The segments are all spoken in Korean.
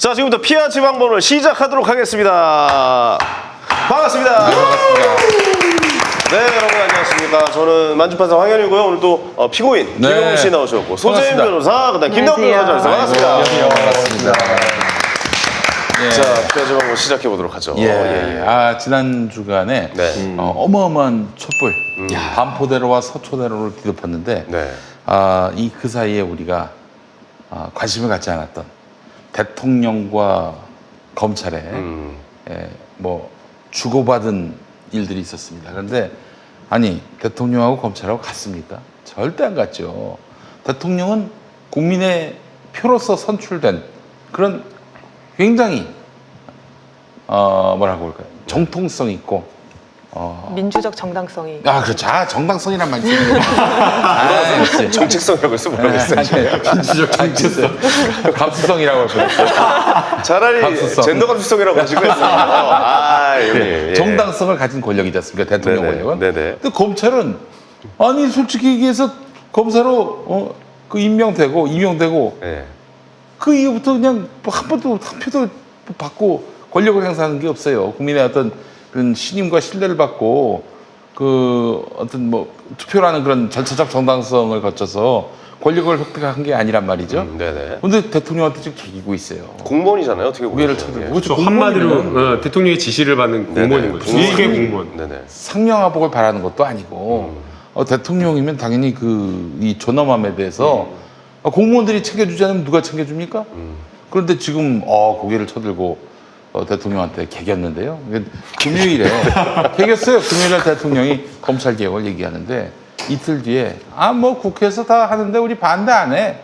자, 지금부터 피아 지방본을 시작하도록 하겠습니다. 반갑습니다. 반갑습니다. 네, 여러분 안녕하십니까. 저는 만주판사 황현이고요. 오늘 또 피고인 네. 김용훈 씨 나오셨고 소재인 반갑습니다. 변호사, 그다음 김남근 변호사 반갑습니다. 안녕하세요. 반갑습니다. 예. 자, 피아 지방본 시작해 보도록 하죠. 아, 지난 주간에 네. 어마어마한 촛불, 반포대로와 서초대로를 뒤덮었는데, 네. 그 사이에 우리가 관심을 갖지 않았던 대통령과 검찰의 뭐 주고받은 일들이 있었습니다. 그런데 아니, 대통령하고 검찰하고 같습니까? 절대 안 같죠. 대통령은 국민의 표로서 선출된 그런 굉장히 뭐라고 할까요? 정통성 있고 민주적 정당성이. 그렇죠. 정당성이란 말이 있어요. 역시. 정책성이라고 해서 모르겠어요. 민주적 정체성. 감수성이라고 그랬어요. 차라리 감수성. 젠더 감수성이라고 하시고 있어요. 예. 정당성을 가진 권력이지 않습니까? 대통령 네네. 권력은. 네네. 근데 검찰은 아니 솔직히 얘기해서 검사로 그 임명되고 네. 그 이후부터 그냥 한 번도 한 표도 받고 권력을 행사하는 게 없어요. 국민의 어떤 그런 신임과 신뢰를 받고 그 어떤 뭐 투표라는 그런 절차적 정당성을 거쳐서 권력을 획득한 게 아니란 말이죠. 네네. 근데 대통령한테 지금 개기고 있어요. 공무원이잖아요. 어떻게 고개를 보면. 쳐들고. 그렇죠. 한마디로 대통령의 지시를 받는 공무원인 거죠. 공무원. 일개 공무원. 네네. 상명하복을 바라는 것도 아니고 대통령이면 당연히 이 존엄함에 대해서 공무원들이 챙겨주지 않으면 누가 챙겨줍니까? 그런데 지금 고개를 쳐들고 대통령한테 개겼는데요. 금요일에 개겼어요. 금요일에 대통령이 검찰 개혁을 얘기하는데 이틀 뒤에 뭐 국회에서 다 하는데 우리 반대 안 해.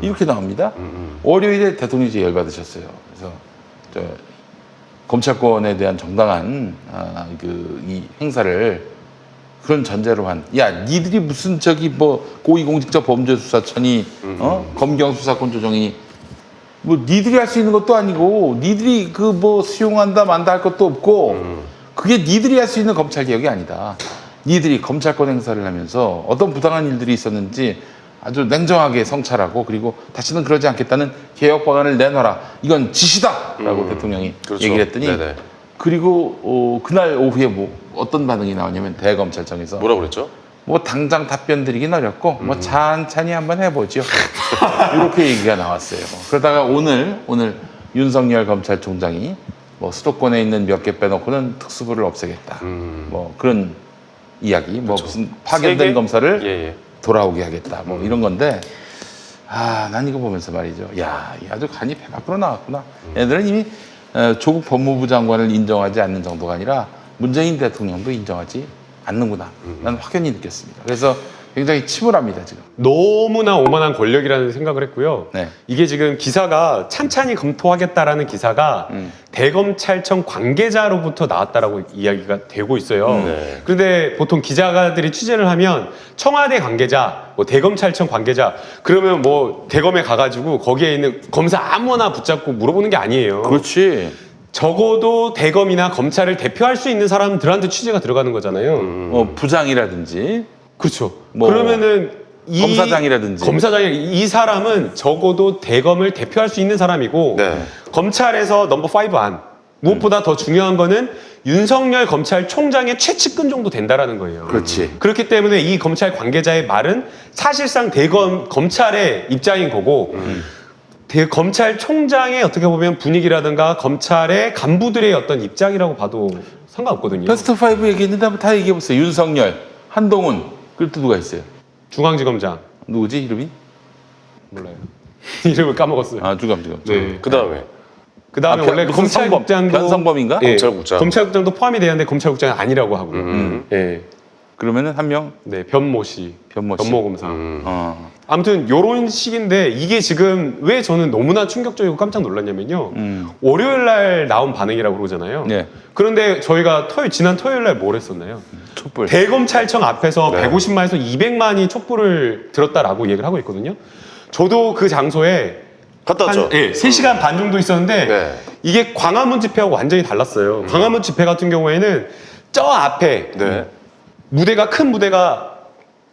이렇게 나옵니다. 월요일에 대통령이 이제 열받으셨어요. 그래서 검찰권에 대한 정당한 이 행사를 그런 전제로 니들이 무슨 고위공직자 범죄수사처니 검경수사권 조정이 뭐 니들이 할 수 있는 것도 아니고 니들이 수용한다 만다 할 것도 없고 그게 니들이 할 수 있는 검찰 개혁이 아니다. 니들이 검찰권 행사를 하면서 어떤 부당한 일들이 있었는지 아주 냉정하게 성찰하고 그리고 다시는 그러지 않겠다는 개혁 방안을 내놔라. 이건 지시다라고 대통령이 그렇죠. 얘기를 했더니 네네. 그리고 그날 오후에 어떤 반응이 나오냐면 대검찰청에서 뭐라고 그랬죠? 당장 답변 드리긴 어렵고 찬찬히 한번 해보죠. 이렇게 얘기가 나왔어요. 그러다가 오늘 윤석열 검찰총장이 수도권에 있는 몇 개 빼놓고는 특수부를 없애겠다. 그런 이야기, 무슨 파견된 검사를 예. 돌아오게 하겠다. 이런 건데 난 이거 보면서 말이죠. 이 아주 간이 배 밖으로 나왔구나. 얘들은 이미 조국 법무부 장관을 인정하지 않는 정도가 아니라 문재인 대통령도 인정하지 않는구나. 나는 확연히 느꼈습니다. 그래서 굉장히 침울합니다, 지금. 너무나 오만한 권력이라는 생각을 했고요. 네. 이게 지금 기사가 찬찬히 검토하겠다라는 기사가 대검찰청 관계자로부터 나왔다라고 이야기가 되고 있어요. 네. 그런데 보통 기자들이 취재를 하면 청와대 관계자, 대검찰청 관계자 그러면 대검에 가가지고 거기에 있는 검사 아무나 붙잡고 물어보는 게 아니에요. 그렇지. 적어도 대검이나 검찰을 대표할 수 있는 사람들한테 취재가 들어가는 거잖아요. 부장이라든지. 그렇죠. 그러면은 검사장이라든지. 이 사람은 적어도 대검을 대표할 수 있는 사람이고 네. 검찰에서 넘버 5 안. 무엇보다 더 중요한 거는 윤석열 검찰총장의 최측근 정도 된다라는 거예요. 그렇지. 그렇기 때문에 이 검찰 관계자의 말은 사실상 검찰의 입장인 거고 검찰총장의 어떻게 보면 분위기라든가 검찰의 간부들의 어떤 입장이라고 봐도 상관없거든요. 베스트 5 얘기했는데 한번 다 얘기해보세요. 윤석열, 한동훈, 그리고 또 누가 있어요? 중앙지검장. 누구지, 이름이? 몰라요. 이름을 까먹었어요. 중앙지검. 네. 그 다음에 그 다음에 원래 무슨 검찰국장도 변성범인가? 예, 검찰국장. 검찰국장도 포함이 되는데 검찰국장은 아니라고 하고요. 예, 그러면은 한 명? 네, 변모 씨, 변모 씨. 검사. 어. 아무튼 요런 식인데 이게 지금 왜 저는 너무나 충격적이고 깜짝 놀랐냐면요. 월요일 날 나온 반응이라고 그러잖아요. 네. 그런데 저희가 지난 토요일 날 뭘 했었나요? 촛불. 대검찰청 앞에서 네. 150만에서 200만이 촛불을 들었다라고 얘기를 하고 있거든요. 저도 그 장소에 갔다 왔죠? 3시간 반 정도 있었는데 네. 이게 광화문 집회하고 완전히 달랐어요. 광화문 집회 같은 경우에는 저 앞에 네. 큰 무대가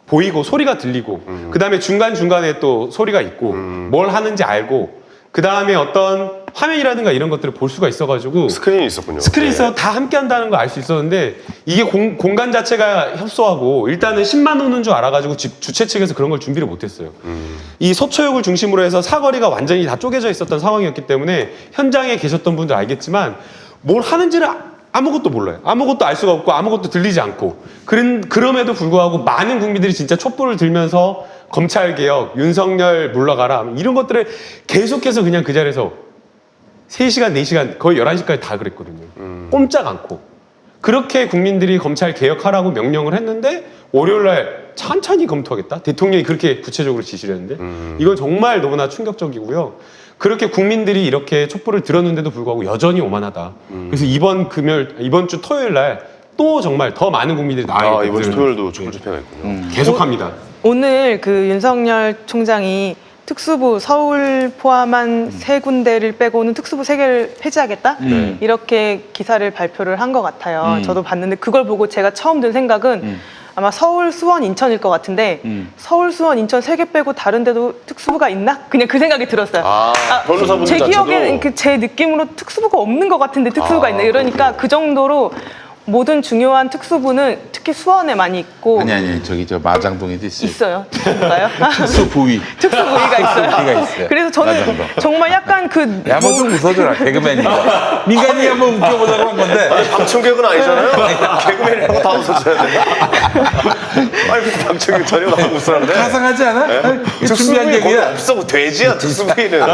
보이고 소리가 들리고 그 다음에 중간중간에 또 소리가 있고 뭘 하는지 알고 그 다음에 어떤 화면이라든가 이런 것들을 볼 수가 있어가지고 스크린이 있었군요. 스크린에서 다 함께 한다는 걸 알 수 있었는데 이게 공간 자체가 협소하고 일단은 10만 오는 줄 알아가지고 주최 측에서 그런 걸 준비를 못했어요. 이 서초역을 중심으로 해서 사거리가 완전히 다 쪼개져 있었던 상황이었기 때문에 현장에 계셨던 분들 알겠지만 뭘 하는지를 아무것도 몰라요. 아무것도 알 수가 없고 아무것도 들리지 않고 그럼에도 불구하고 많은 국민들이 진짜 촛불을 들면서 검찰개혁, 윤석열 물러가라 이런 것들을 계속해서 그냥 그 자리에서 3시간, 4시간, 거의 11시까지 다 그랬거든요. 꼼짝 않고. 그렇게 국민들이 검찰 개혁하라고 명령을 했는데 월요일날 천천히 검토하겠다? 대통령이 그렇게 구체적으로 지시를 했는데 이건 정말 너무나 충격적이고요. 그렇게 국민들이 이렇게 촛불을 들었는데도 불구하고 여전히 오만하다. 그래서 이번 주 토요일날 또 정말 더 많은 국민들이 나와요. 이번 주 토요일도 촛불 집회가 있군요. 계속합니다. 오늘 그 윤석열 총장이 특수부 서울 포함한 3군데를 빼고는 특수부 3개를 폐지하겠다? 이렇게 기사를 발표를 한 것 같아요. 저도 봤는데 그걸 보고 제가 처음 든 생각은 아마 서울, 수원, 인천일 것 같은데 서울, 수원, 인천 3개 빼고 다른 데도 특수부가 있나? 그냥 그 생각이 들었어요. 변호사분들 제 자체도? 기억에는 제 느낌으로 특수부가 없는 것 같은데 특수부가 있네. 이러니까 그 정도로 모든 중요한 특수부는 특히 수원에 많이 있고 아니 저기 저 마장동에도 있어요. 있어요. 특수부가요? 특수부위. 특수부위가 있어요. 특수부위가 있어요. 그래서 저는 마장동. 정말 약간 야, 뭐 좀 웃어줘라, 개그맨이니까. 민간인이 한번 웃겨보자고 한 건데. 방청객은 아니잖아요. 개그맨이라고 다 웃어줘야 돼. 아니 근데 방청객 전혀 안 웃었는데. 가상하지 않아? 준비한 특수부위 거기 얘기야. 없어. 돼지야 특수부위는.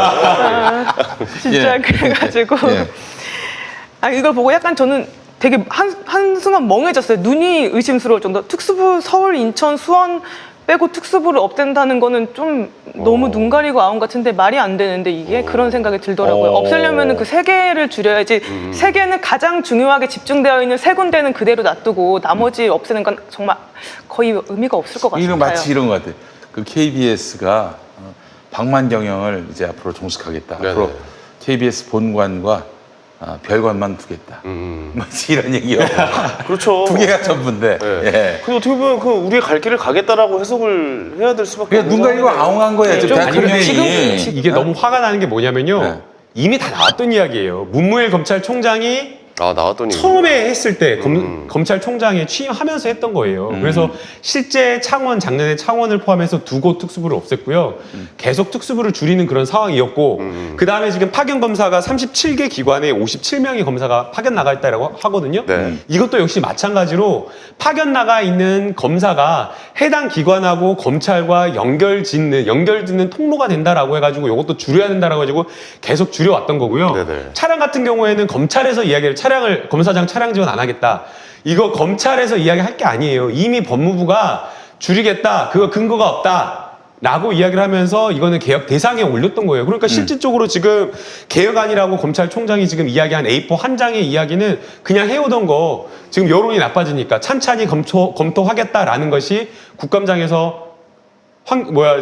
진짜 예. 그래가지고 예. 이걸 보고 약간 저는 되게 한순간 멍해졌어요. 눈이 의심스러울 정도. 특수부 서울, 인천, 수원 빼고 특수부를 없앤다는 거는 좀 너무 눈 가리고 아웅 같은데 말이 안 되는데 이게 그런 생각이 들더라고요. 없애려면 그 3개를 줄여야지 3개는 가장 중요하게 집중되어 있는 3군데는 그대로 놔두고 나머지 없애는 건 정말 거의 의미가 없을 것 같아요. 이거 마치 이런 것 같아. 그 KBS가 방만경영을 이제 앞으로 종식하겠다. 네네. 앞으로 KBS 본관과 별관만 두겠다. 마치 이런 얘기요. 그렇죠. 2개가 전부인데. 네. 예. 근데 어떻게 보면 그 우리의 갈 길을 가겠다라고 해석을 해야 될 수밖에 그냥 눈 가리고 아웅한 거야. 지금 좀 대통령이. 지금 이게 너무 화가 나는 게 뭐냐면요. 네. 이미 다 나왔던 이야기예요. 문무일 검찰총장이 나왔더니 처음에 했을 때 검찰총장에 취임하면서 했던 거예요. 그래서 실제 작년에 창원을 포함해서 2곳 특수부를 없앴고요. 계속 특수부를 줄이는 그런 상황이었고 그 다음에 지금 파견 검사가 37개 기관에 57명의 검사가 파견 나가 있다고 하거든요. 네. 이것도 역시 마찬가지로 파견 나가 있는 검사가 해당 기관하고 검찰과 연결 짓는 통로가 된다라고 해가지고 이것도 줄여야 된다라고 해가지고 계속 줄여왔던 거고요. 네네. 차량 같은 경우에는 검찰에서 검사장 차량 지원 안 하겠다. 이거 검찰에서 이야기할 게 아니에요. 이미 법무부가 줄이겠다. 그거 근거가 없다. 라고 이야기를 하면서 이거는 개혁 대상에 올렸던 거예요. 그러니까 실질적으로 지금 개혁안이라고 검찰총장이 지금 이야기한 A4 한 장의 이야기는 그냥 해오던 거 지금 여론이 나빠지니까 찬찬히 검토하겠다라는 것이 국감장에서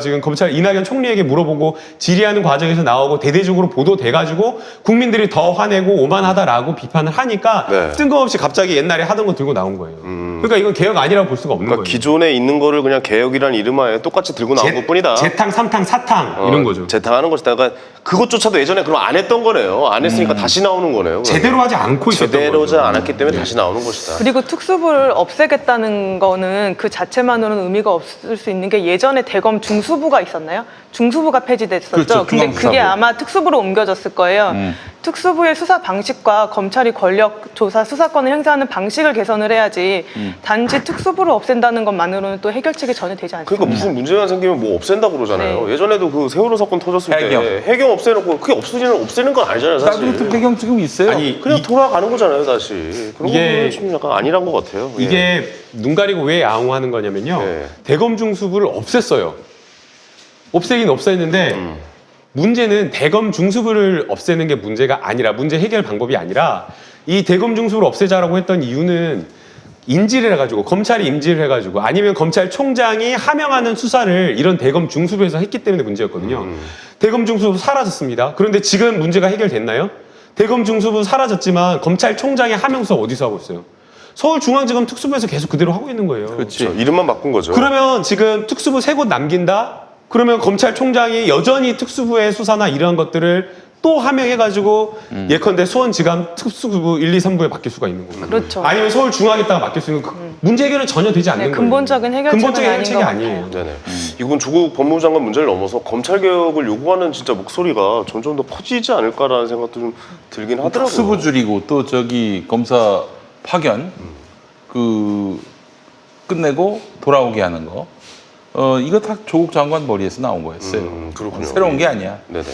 지금 검찰 이낙연 총리에게 물어보고 질의하는 과정에서 나오고 대대적으로 보도돼가지고 국민들이 더 화내고 오만하다라고 비판을 하니까 네. 뜬금없이 갑자기 옛날에 하던 거 들고 나온 거예요. 그러니까 이건 개혁 아니라고 볼 수가 없는 그러니까 거예요. 기존에 있는 거를 그냥 개혁이라는 이름하에 똑같이 들고 나온 것뿐이다. 재탕, 삼탕, 사탕 이런 거죠. 재탕하는 것이다. 그러니까 그것조차도 예전에 그럼 안 했던 거네요. 안 했으니까 다시 나오는 거네요. 제대로 하지 않고 있었던 제대로지 거죠. 않았기 때문에 다시 나오는 것이다. 그리고 특수부를 없애겠다는 거는 그 자체만으로는 의미가 없을 수 있는 게 예전에 대검 중수부가 있었나요? 중수부가 폐지됐었죠. 그렇죠. 근데 중앙수사부. 그게 아마 특수부로 옮겨졌을 거예요. 특수부의 수사 방식과 검찰이 권력 조사 수사권을 행사하는 방식을 개선을 해야지 단지 특수부를 없앤다는 것만으로는 또 해결책이 전혀 되지 않습니다. 그러니까 무슨 문제가 생기면 뭐 없앤다고 그러잖아요. 네. 예전에도 그 세월호 사건 터졌을 해경. 때 해경 없애놓고 그게 없애는 건 아니잖아요. 사실. 나도 그 배경 지금 있어요. 아니, 그냥 돌아가는 거잖아요, 다시. 그런 이게- 거는 좀 약간 아니란 것 같아요. 예. 이게 눈 가리고 왜 아웅하는 거냐면요. 네. 대검 중수부를 없앴어요. 없애긴 없앴는데 문제는 대검 중수부를 없애는 게 문제가 아니라 문제 해결 방법이 아니라 이 대검 중수부를 없애자라고 했던 이유는 인지를 해가지고 검찰이 인지를 해가지고 아니면 검찰총장이 하명하는 수사를 이런 대검 중수부에서 했기 때문에 문제였거든요. 대검 중수부 사라졌습니다. 그런데 지금 문제가 해결됐나요? 대검 중수부 사라졌지만 검찰총장의 하명 수사 어디서 하고 있어요? 서울중앙지검 특수부에서 계속 그대로 하고 있는 거예요. 그렇죠. 이름만 바꾼 거죠. 그러면 지금 특수부 3곳 남긴다? 그러면 검찰총장이 여전히 특수부의 수사나 이러한 것들을 또 하명해가지고 예컨대 수원지검 특수부 1, 2, 3부에 맡길 수가 있는 거고. 그렇죠. 아니면 서울중앙에다가 맡길 수 있는 문제 해결은 전혀 되지 않는 네, 거예요. 근본적인 해결책은 근본적인 아닌 해결책이 것 아니에요. 같아요. 네네. 이건 조국 법무부 장관 문제를 넘어서 검찰 개혁을 요구하는 진짜 목소리가 점점 더 커지지 않을까라는 생각도 좀 들긴 하더라고요. 특수부 줄이고 또 저기 검사 파견 그 끝내고 돌아오게 하는 거. 이거 다 조국 장관 머리에서 나온 거였어요. 그렇군요. 새로운 게 아니야. 네네.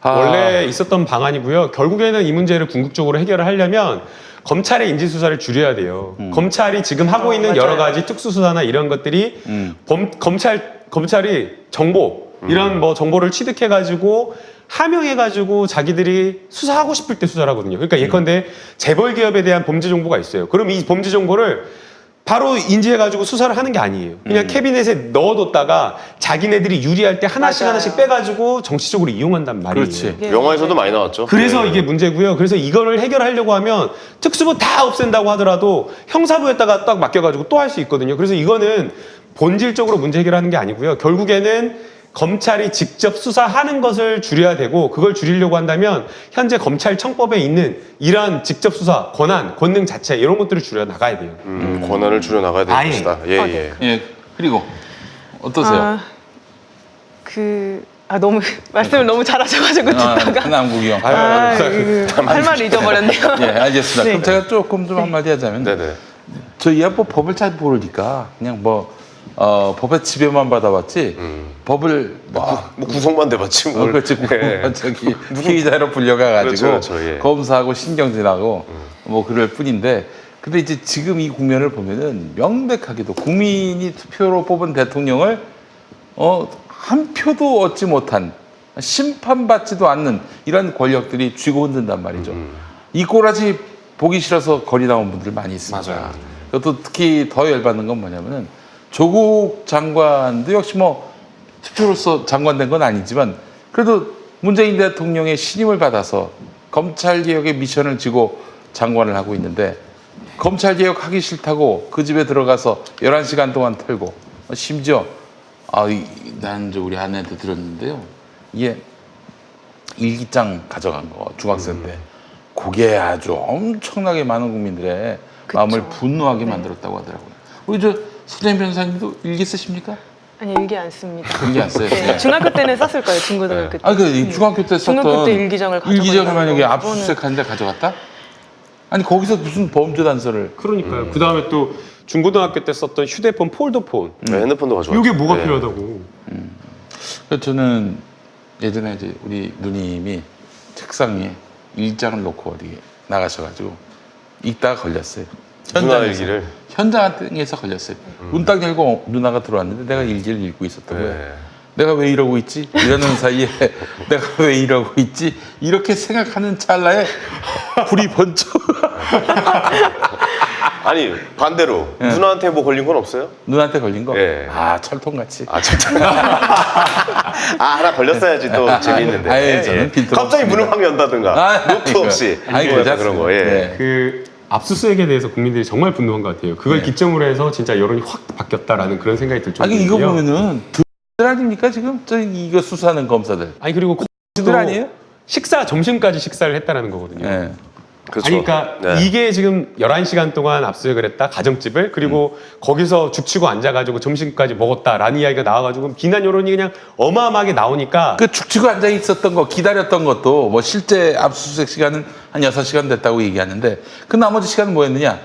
원래 있었던 방안이고요. 결국에는 이 문제를 궁극적으로 해결을 하려면 검찰의 인지수사를 줄여야 돼요. 검찰이 지금 하고 있는 여러 맞아요. 가지 특수수사나 이런 것들이 검찰이 정보 이런 뭐 정보를 취득해가지고 하명해가지고 자기들이 수사하고 싶을 때 수사를 하거든요. 그러니까 예컨대 재벌 기업에 대한 범죄 정보가 있어요. 그럼 이 범죄 정보를 바로 인지해가지고 수사를 하는 게 아니에요. 그냥 캐비넷에 넣어뒀다가 자기네들이 유리할 때 하나씩 맞아요. 하나씩 빼가지고 정치적으로 이용한단 말이에요. 그렇지. 예, 영화에서도 맞아요. 많이 나왔죠. 그래서 네. 이게 문제고요. 그래서 이거를 해결하려고 하면 특수부 다 없앤다고 하더라도 형사부에다가 딱 맡겨가지고 또 할 수 있거든요. 그래서 이거는 본질적으로 문제 해결하는 게 아니고요. 결국에는 검찰이 직접 수사하는 것을 줄여야 되고 그걸 줄이려고 한다면 현재 검찰청법에 있는 이러한 직접 수사 권능 자체 이런 것들을 줄여 나가야 돼요. 권한을 줄여 나가야 될 아예. 것이다. 예, 예. 예. 그리고 어떠세요? 너무 말씀을 너무 잘하셔가지고 듣다가 남국이 형. 할 말을 잊어버렸네요. 예, 알겠습니다. 네. 그럼 제가 조금 좀 한마디 하자면 네네. 저희야 뭐 법을 잘 모르니까 그냥 법의 지배만 받아봤지 법을 뭐 구속만 돼봤지 뭘. 그렇지 예. 저기 피의자로 불려가가지고 그렇죠, 그렇죠, 예. 검사하고 신경질하고 뭐 그럴 뿐인데 근데 이제 지금 이 국면을 보면은 명백하게도 국민이 투표로 뽑은 대통령을 한 표도 얻지 못한 심판받지도 않는 이런 권력들이 쥐고 흔든단 말이죠. 이 꼬라지 보기 싫어서 거리 나온 분들 많이 있습니다. 맞아요. 그것도 특히 더 열받는 건 뭐냐면은 조국 장관도 역시 뭐 투표로서 장관된 건 아니지만 그래도 문재인 대통령의 신임을 받아서 검찰개혁의 미션을 지고 장관을 하고 있는데 검찰개혁 하기 싫다고 그 집에 들어가서 11시간 동안 털고 심지어 난 우리 아내한테 들었는데요. 이게 일기장 가져간 거 중학생 때 그게 아주 엄청나게 많은 국민들의 마음을 분노하게 만들었다고 하더라고요. 우리 저 서재인 변호사님도 일기 쓰십니까? 아니 일기 안 씁니다. 일기 안 써요. 네, 중학교 때는 썼을 거예요. 중고등학교 때. 그 중학교 때 썼던 중학교 때 일기장을 가져간다는 만약에 거, 압수수색하는데 가져갔다? 아니 거기서 무슨 범죄 단서를 그러니까요. 그 다음에 또 중고등학교 때 썼던 휴대폰 폴더폰. 네, 핸드폰도 가져왔죠. 이게 뭐가 네. 필요하다고. 그래서 저는 예전에 이제 우리 누님이 책상 위에 일장을 놓고 어디 나가셔가지고 읽다가 걸렸어요. 누나 일기를. 현장에서 걸렸어요. 문 딱 열고 누나가 들어왔는데 내가 일기를 읽고 있었던 거예요. 네. 내가 왜 이러고 있지? 이러는 사이에 내가 왜 이러고 있지? 이렇게 생각하는 찰나에 불이 번쩍. 아니 반대로 누나한테 뭐 걸린 건 없어요? 누나한테 걸린 거? 예. 철통같이. 진짜. 하나 걸렸어야지 또 재미있는데. 아예 저는 빈틈 갑자기 없습니다. 문을 확 연다든가 노트 없이. 괜찮습니다. 그런 거. 예. 네. 그 압수수색에 대해서 국민들이 정말 분노한 것 같아요. 그걸 기점으로 해서 진짜 여론이 확 바뀌었다라는 그런 생각이 들 정도예요. 이거 보면은 들 아닙니까 지금? 이거 수사하는 검사들. 아니 그리고 들 아니에요? 점심까지 식사를 했다라는 거거든요. 네. 그렇죠. 아니, 그러니까 네. 이게 지금 11시간 동안 압수수색을 했다 가정집을 그리고 거기서 죽치고 앉아가지고 점심까지 먹었다라는 이야기가 나와가지고 비난 여론이 그냥 어마어마하게 나오니까 그 죽치고 앉아 있었던 거 기다렸던 것도 뭐 실제 압수수색 시간은 한 6시간 됐다고 얘기하는데 그 나머지 시간은 뭐였느냐?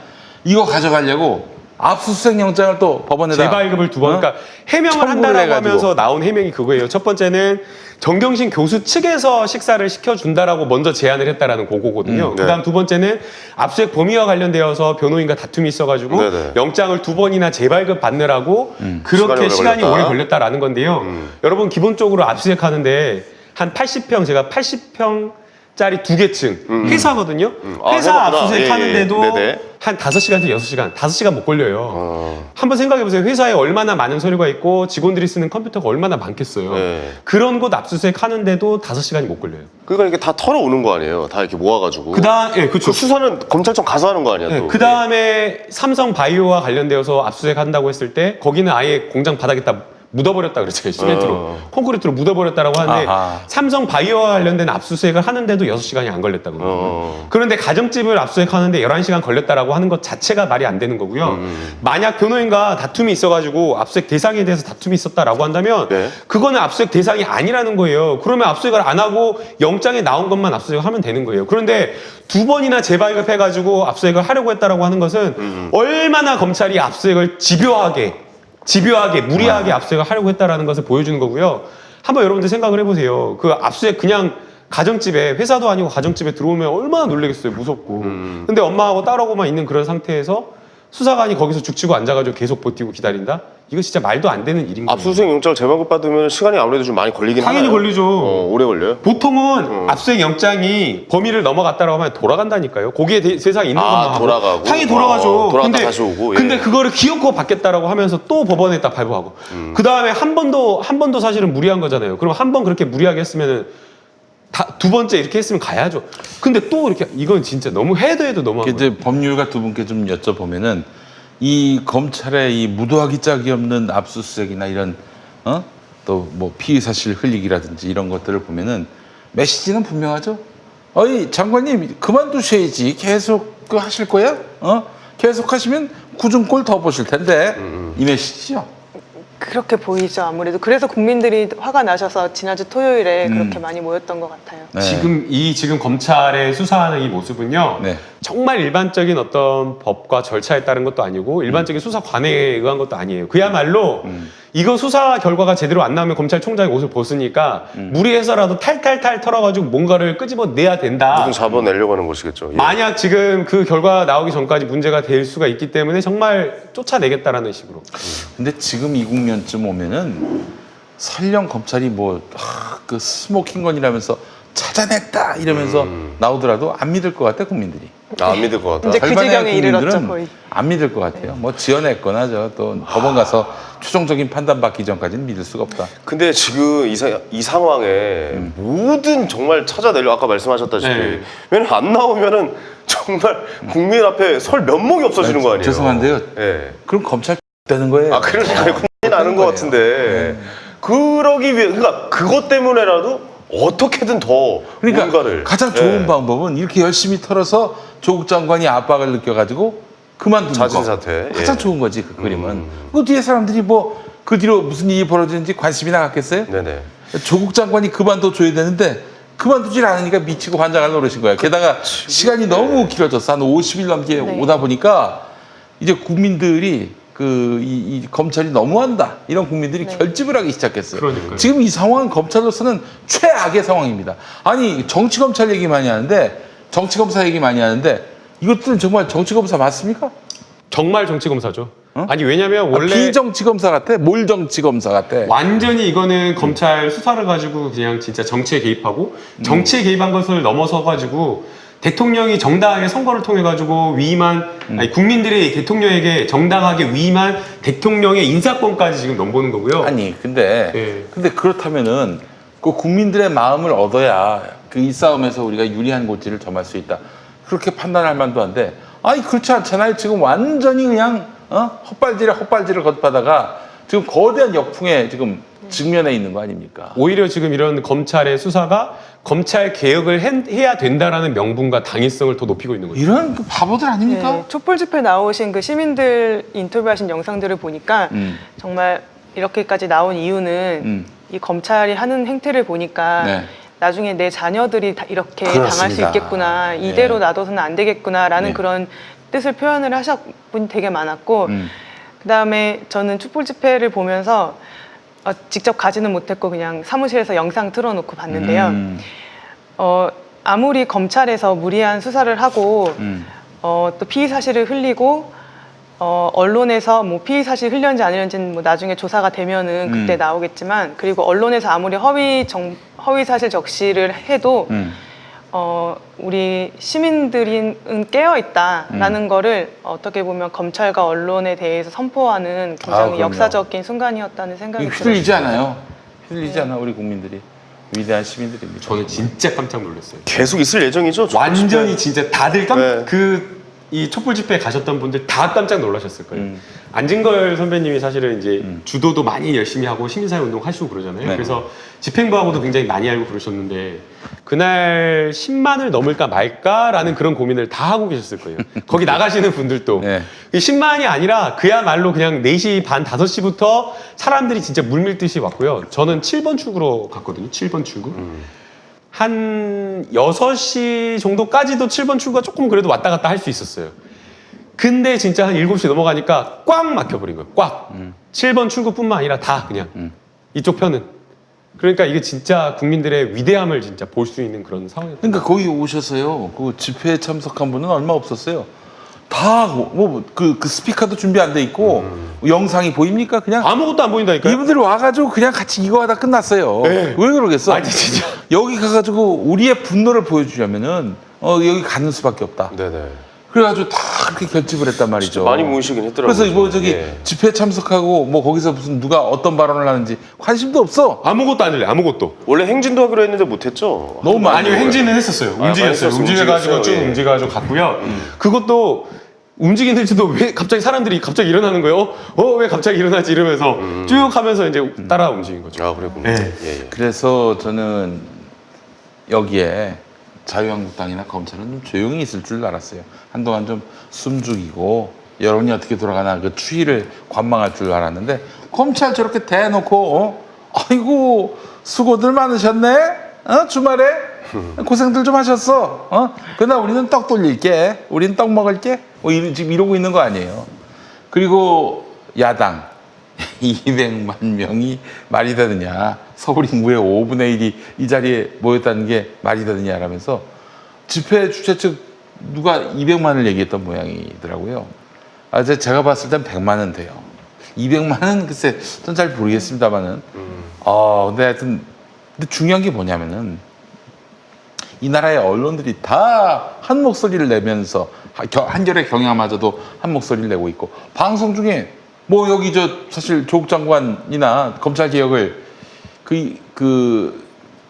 이거 가져가려고 압수수색 영장을 또 법원에다 재발급을 두 번, 그러니까 해명을 청구를 한다라고 해가지고. 하면서 나온 해명이 그거예요. 첫 번째는 정경심 교수 측에서 식사를 시켜준다라고 먼저 제안을 했다라는 그거거든요. 네. 그다음 두 번째는 압수수색 범위와 관련되어서 변호인과 다툼이 있어가지고 네네. 영장을 2번이나 재발급 받느라고 시간이 그렇게 오래 시간이 걸렸다. 오래 걸렸다라는 건데요. 여러분 기본적으로 압수수색 하는데 한 80평, 제가 80평짜리 2개 층 회사거든요. 아, 회사 해봤구나. 압수수색 예, 예. 하는데도 네네. 한 5시간에서 6시간, 5시간 못 걸려요. 한번 생각해보세요. 회사에 얼마나 많은 서류가 있고 직원들이 쓰는 컴퓨터가 얼마나 많겠어요. 네. 그런 곳 압수수색 하는데도 5시간이 못 걸려요. 그러니까 이게 다 털어오는 거 아니에요? 다 이렇게 모아가지고. 예, 그렇죠. 그 수사는 검찰청 가서 하는 거 아니야? 또. 그 다음에 삼성 바이오와 관련되어서 압수수색 한다고 했을 때 거기는 아예 공장 받아겠다 묻어버렸다 그랬어요. 시멘트로. 콘크리트로 묻어버렸다라고 하는데 아하. 삼성 바이오와 관련된 압수수색을 하는데도 6시간이 안 걸렸다고. 그런데 가정집을 압수수색하는데 11시간 걸렸다라고 하는 것 자체가 말이 안 되는 거고요. 만약 변호인과 다툼이 있어가지고 압수수색 대상에 대해서 다툼이 있었다라고 한다면 네. 그거는 압수수색 대상이 아니라는 거예요. 그러면 압수수색을 안 하고 영장에 나온 것만 압수수색을 하면 되는 거예요. 그런데 2번이나 재발급해가지고 압수수색을 하려고 했다라고 하는 것은 얼마나 검찰이 압수수색을 집요하게 무리하게 압수수색을 하려고 했다라는 것을 보여주는 거고요. 한번 여러분들 생각을 해보세요. 그 압수수색 그냥 가정집에 회사도 아니고 가정집에 들어오면 얼마나 놀라겠어요. 무섭고. 근데 엄마하고 딸하고만 있는 그런 상태에서 수사관이 거기서 죽치고 앉아가지고 계속 버티고 기다린다? 이거 진짜 말도 안 되는 일인 거예요. 압수수색 영장을 재발급 받으면 시간이 아무래도 좀 많이 걸리긴 당연히 하나요? 걸리죠. 오래 걸려요? 보통은 압수수색 영장이 범위를 넘어갔다라고 하면 돌아간다니까요. 거기에 세상에 있는 것만 하고. 돌아가고? 당연히 돌아가죠. 돌아갔다 다시 오고, 예. 근데 그거를 기어코 받겠다라고 하면서 또 법원에 딱 발부하고. 그 다음에 한 번 더 사실은 무리한 거잖아요. 그럼 한 번 그렇게 무리하게 했으면은 두 번째 이렇게 했으면 가야죠. 근데 또 이렇게 이건 진짜 너무 해도 너무한 거예요. 이제 법률가 두 분께 좀 여쭤보면은 이 검찰의 이 무도하기 짝이 없는 압수수색이나 이런 또 뭐 피의 사실 흘리기라든지 이런 것들을 보면은 메시지는 분명하죠. 어이 장관님 그만두셔야지. 계속 그 하실 거야? 계속 하시면 구중골 더 보실 텐데 이 메시지요. 그렇게 보이죠, 아무래도. 그래서 국민들이 화가 나셔서 지난주 토요일에 그렇게 많이 모였던 것 같아요. 네. 지금 검찰의 수사하는 이 모습은요. 네. 정말 일반적인 어떤 법과 절차에 따른 것도 아니고 일반적인 수사관에 의한 것도 아니에요. 그야말로 이거 수사 결과가 제대로 안 나오면 검찰총장이 옷을 벗으니까 무리해서라도 탈탈탈 털어가지고 뭔가를 끄집어내야 된다. 무슨 잡아내려고 하는 것이겠죠. 예. 만약 지금 그 결과 나오기 전까지 문제가 될 수가 있기 때문에 정말 쫓아내겠다라는 식으로. 근데 지금 이 국면쯤 오면은 설령 검찰이 그 스모킹건이라면서 찾아냈다 이러면서 나오더라도 안 믿을 것 같아 국민들이. 안 믿을 것 같다. 이제 그 절반의 지경에 이르렀죠, 국민들은 거의. 안 믿을 것 같아요. 뭐 지어냈거나 또 법원 가서 최종적인 판단 받기 전까지는 믿을 수가 없다. 근데 지금 이 상황에 모든 정말 찾아내려 아까 말씀하셨다시피 네. 왜냐면 안 나오면은 정말 국민 앞에 설 면목이 없어지는 거 아니에요? 죄송한데요. 예. 그럼 검찰 되는 거예요. 아 그러니까 국민 아는 것 거예요. 같은데 그러기 위해 그러니까 그것 때문에라도 어떻게든 더 그러니까 뭔가를 가장 좋은 예. 방법은 이렇게 열심히 털어서 조국 장관이 압박을 느껴가지고 그만두는 자진 거. 사퇴. 가장 예. 좋은 거지 그 그림은. 그 뒤에 사람들이 그 뒤로 무슨 일이 벌어지는지 관심이 나갔겠어요? 네네. 조국 장관이 그만둬줘야 되는데 그만두질 않으니까 미치고 환장할 노릇인 거야. 게다가 시간이 너무 길어졌어. 한 50일 넘게 네. 오다 보니까 이제 국민들이 이 검찰이 너무한다. 이런 국민들이 네. 결집을 하기 시작했어요. 그러니까요. 지금 이 상황은 검찰로서는 최악의 상황입니다. 아니 정치검찰 얘기 많이 하는데 정치검사 얘기 많이 하는데 이것들은 정말 정치검사 맞습니까? 정말 정치검사죠. 아니 왜냐면 원래 비정치검사 같아? 뭘 정치검사 같아? 완전히 이거는 검찰 수사를 가지고 그냥 진짜 정치에 개입하고 정치에 개입한 것을 넘어서 가지고 대통령이 정당하게 선거를 통해 가지고 위임한 아니, 국민들이 대통령에게 정당하게 위임한 대통령의 인사권까지 지금 넘보는 거고요. 아니 근데 예. 그렇다면은 그 국민들의 마음을 얻어야 그 이 싸움에서 우리가 유리한 고지를 점할 수 있다. 그렇게 판단할 만도 한데 아니 그렇지 않잖아요. 지금 완전히 그냥 헛발질을 걷다가 지금 거대한 역풍에 지금 직면해 있는 거 아닙니까? 오히려 지금 이런 검찰의 수사가 검찰 개혁을 해야 된다라는 명분과 당위성을 더 높이고 있는 거죠. 이런 그 바보들 아닙니까? 네, 촛불 집회 나오신 그 시민들 인터뷰하신 영상들을 보니까 정말 이렇게까지 나온 이유는 이 검찰이 하는 행태를 보니까 네. 나중에 내 자녀들이 다 이렇게 그렇습니다. 당할 수 있겠구나, 이대로 네. 놔둬서는 안 되겠구나라는 네. 그런 뜻을 표현을 하신 분이 되게 많았고 그다음에 저는 촛불 집회를 보면서 직접 가지는 못했고 그냥 사무실에서 영상 틀어놓고 봤는데요. 아무리 검찰에서 무리한 수사를 하고 또 피의 사실을 흘리고 언론에서 뭐 피의 사실이 흘렸는지 안 흘렸는지는 뭐 나중에 조사가 되면은 그때 나오겠지만 그리고 언론에서 아무리 허위 사실 적시를 해도 우리 시민들은 깨어 있다라는 거를 어떻게 보면 검찰과 언론에 대해서 선포하는 굉장히 그럼요. 역사적인 순간이었다는 생각이 들어요. 휘둘리지 않아요. 휘둘리지 않아 우리 국민들이. 위대한 시민들입니다. 저는 진짜 깜짝 놀랐어요. 계속 있을 예정이죠? 완전히 진짜 다들 네. 그 이 촛불 집회에 가셨던 분들 다 깜짝 놀라셨을 거예요. 안진걸 선배님이 사실은 이제 주도도 많이 열심히 하고 시민사회 운동 하시고 그러잖아요. 네. 그래서 집행부하고도 굉장히 많이 알고 그러셨는데 그날 10만을 넘을까 말까라는 그런 고민을 다 하고 계셨을 거예요. 거기 나가시는 분들도. 네. 이 10만이 아니라 그야말로 그냥 4시 반, 5시부터 사람들이 진짜 물밀듯이 왔고요. 저는 7번 출구로 갔거든요. 7번 출구. 한 6시 정도까지도 7번 출구가 조금 그래도 왔다 갔다 할 수 있었어요. 근데 진짜 한 7시 넘어가니까 꽉 막혀버린 거예요. 꽉. 7번 출구뿐만 아니라 다 그냥 이쪽 편은. 그러니까 이게 진짜 국민들의 위대함을 진짜 볼 수 있는 그런 상황이었어요. 그러니까 거기 오셔서요. 그 집회에 참석한 분은 얼마 없었어요. 다 뭐 그 스피커도 준비 안 돼 있고 영상이 보입니까? 그냥 아무것도 안 보인다니까요. 이분들이 와가지고 그냥 같이 이거 하다 끝났어요. 네. 왜 그러겠어? 아니, 진짜. 여기 가가지고 우리의 분노를 보여주려면은 여기 가는 수밖에 없다. 네네. 그래가지고 다 그렇게 결집을 했단 말이죠. 많이 모이시긴 했더라고요. 그래서 뭐 저기 예. 집회 참석하고 뭐 거기서 무슨 누가 어떤 발언을 하는지 관심도 없어. 아무것도 안 들려요. 아무것도. 원래 행진도 하기로 했는데 못했죠. 너무 많이. 아니요, 행진은 했었어요. 많이 움직였어요. 했었어요. 움직여가지고 쭉 움직였어요. 예. 움직여가지고 갔고요. 그것도 움직이는지도 왜 갑자기 사람들이 갑자기 일어나는 거예요? 왜 갑자기 일어나지? 이러면서 쭉 하면서 이제 따라 움직인 거죠. 아 그랬군요. 네. 예, 예. 그래서 저는 여기에 자유한국당이나 검찰은 좀 조용히 있을 줄 알았어요. 한동안 좀 숨죽이고 여론이 어떻게 돌아가나 그 추이를 관망할 줄 알았는데 검찰 저렇게 대놓고 아이고 수고들 많으셨네. 주말에 고생들 좀 하셨어. 그러나 우리는 떡 돌릴게. 우리는 떡 먹을게. 지금 이러고 있는 거 아니에요. 그리고 야당 200만 명이 말이 되느냐. 서울 인구의 5분의 1이 이 자리에 모였다는 게 말이 되느냐라면서 집회 주최 측 누가 200만을 얘기했던 모양이더라고요. 제가 봤을 땐 100만은 돼요. 200만은 글쎄 전 잘 모르겠습니다만은. 근데 하여튼 근데 중요한 게 뭐냐면은 이 나라의 언론들이 다 한 목소리를 내면서 한겨레 경향마저도 한 목소리를 내고 있고 방송 중에 뭐 여기 사실 조국 장관이나 검찰 개혁을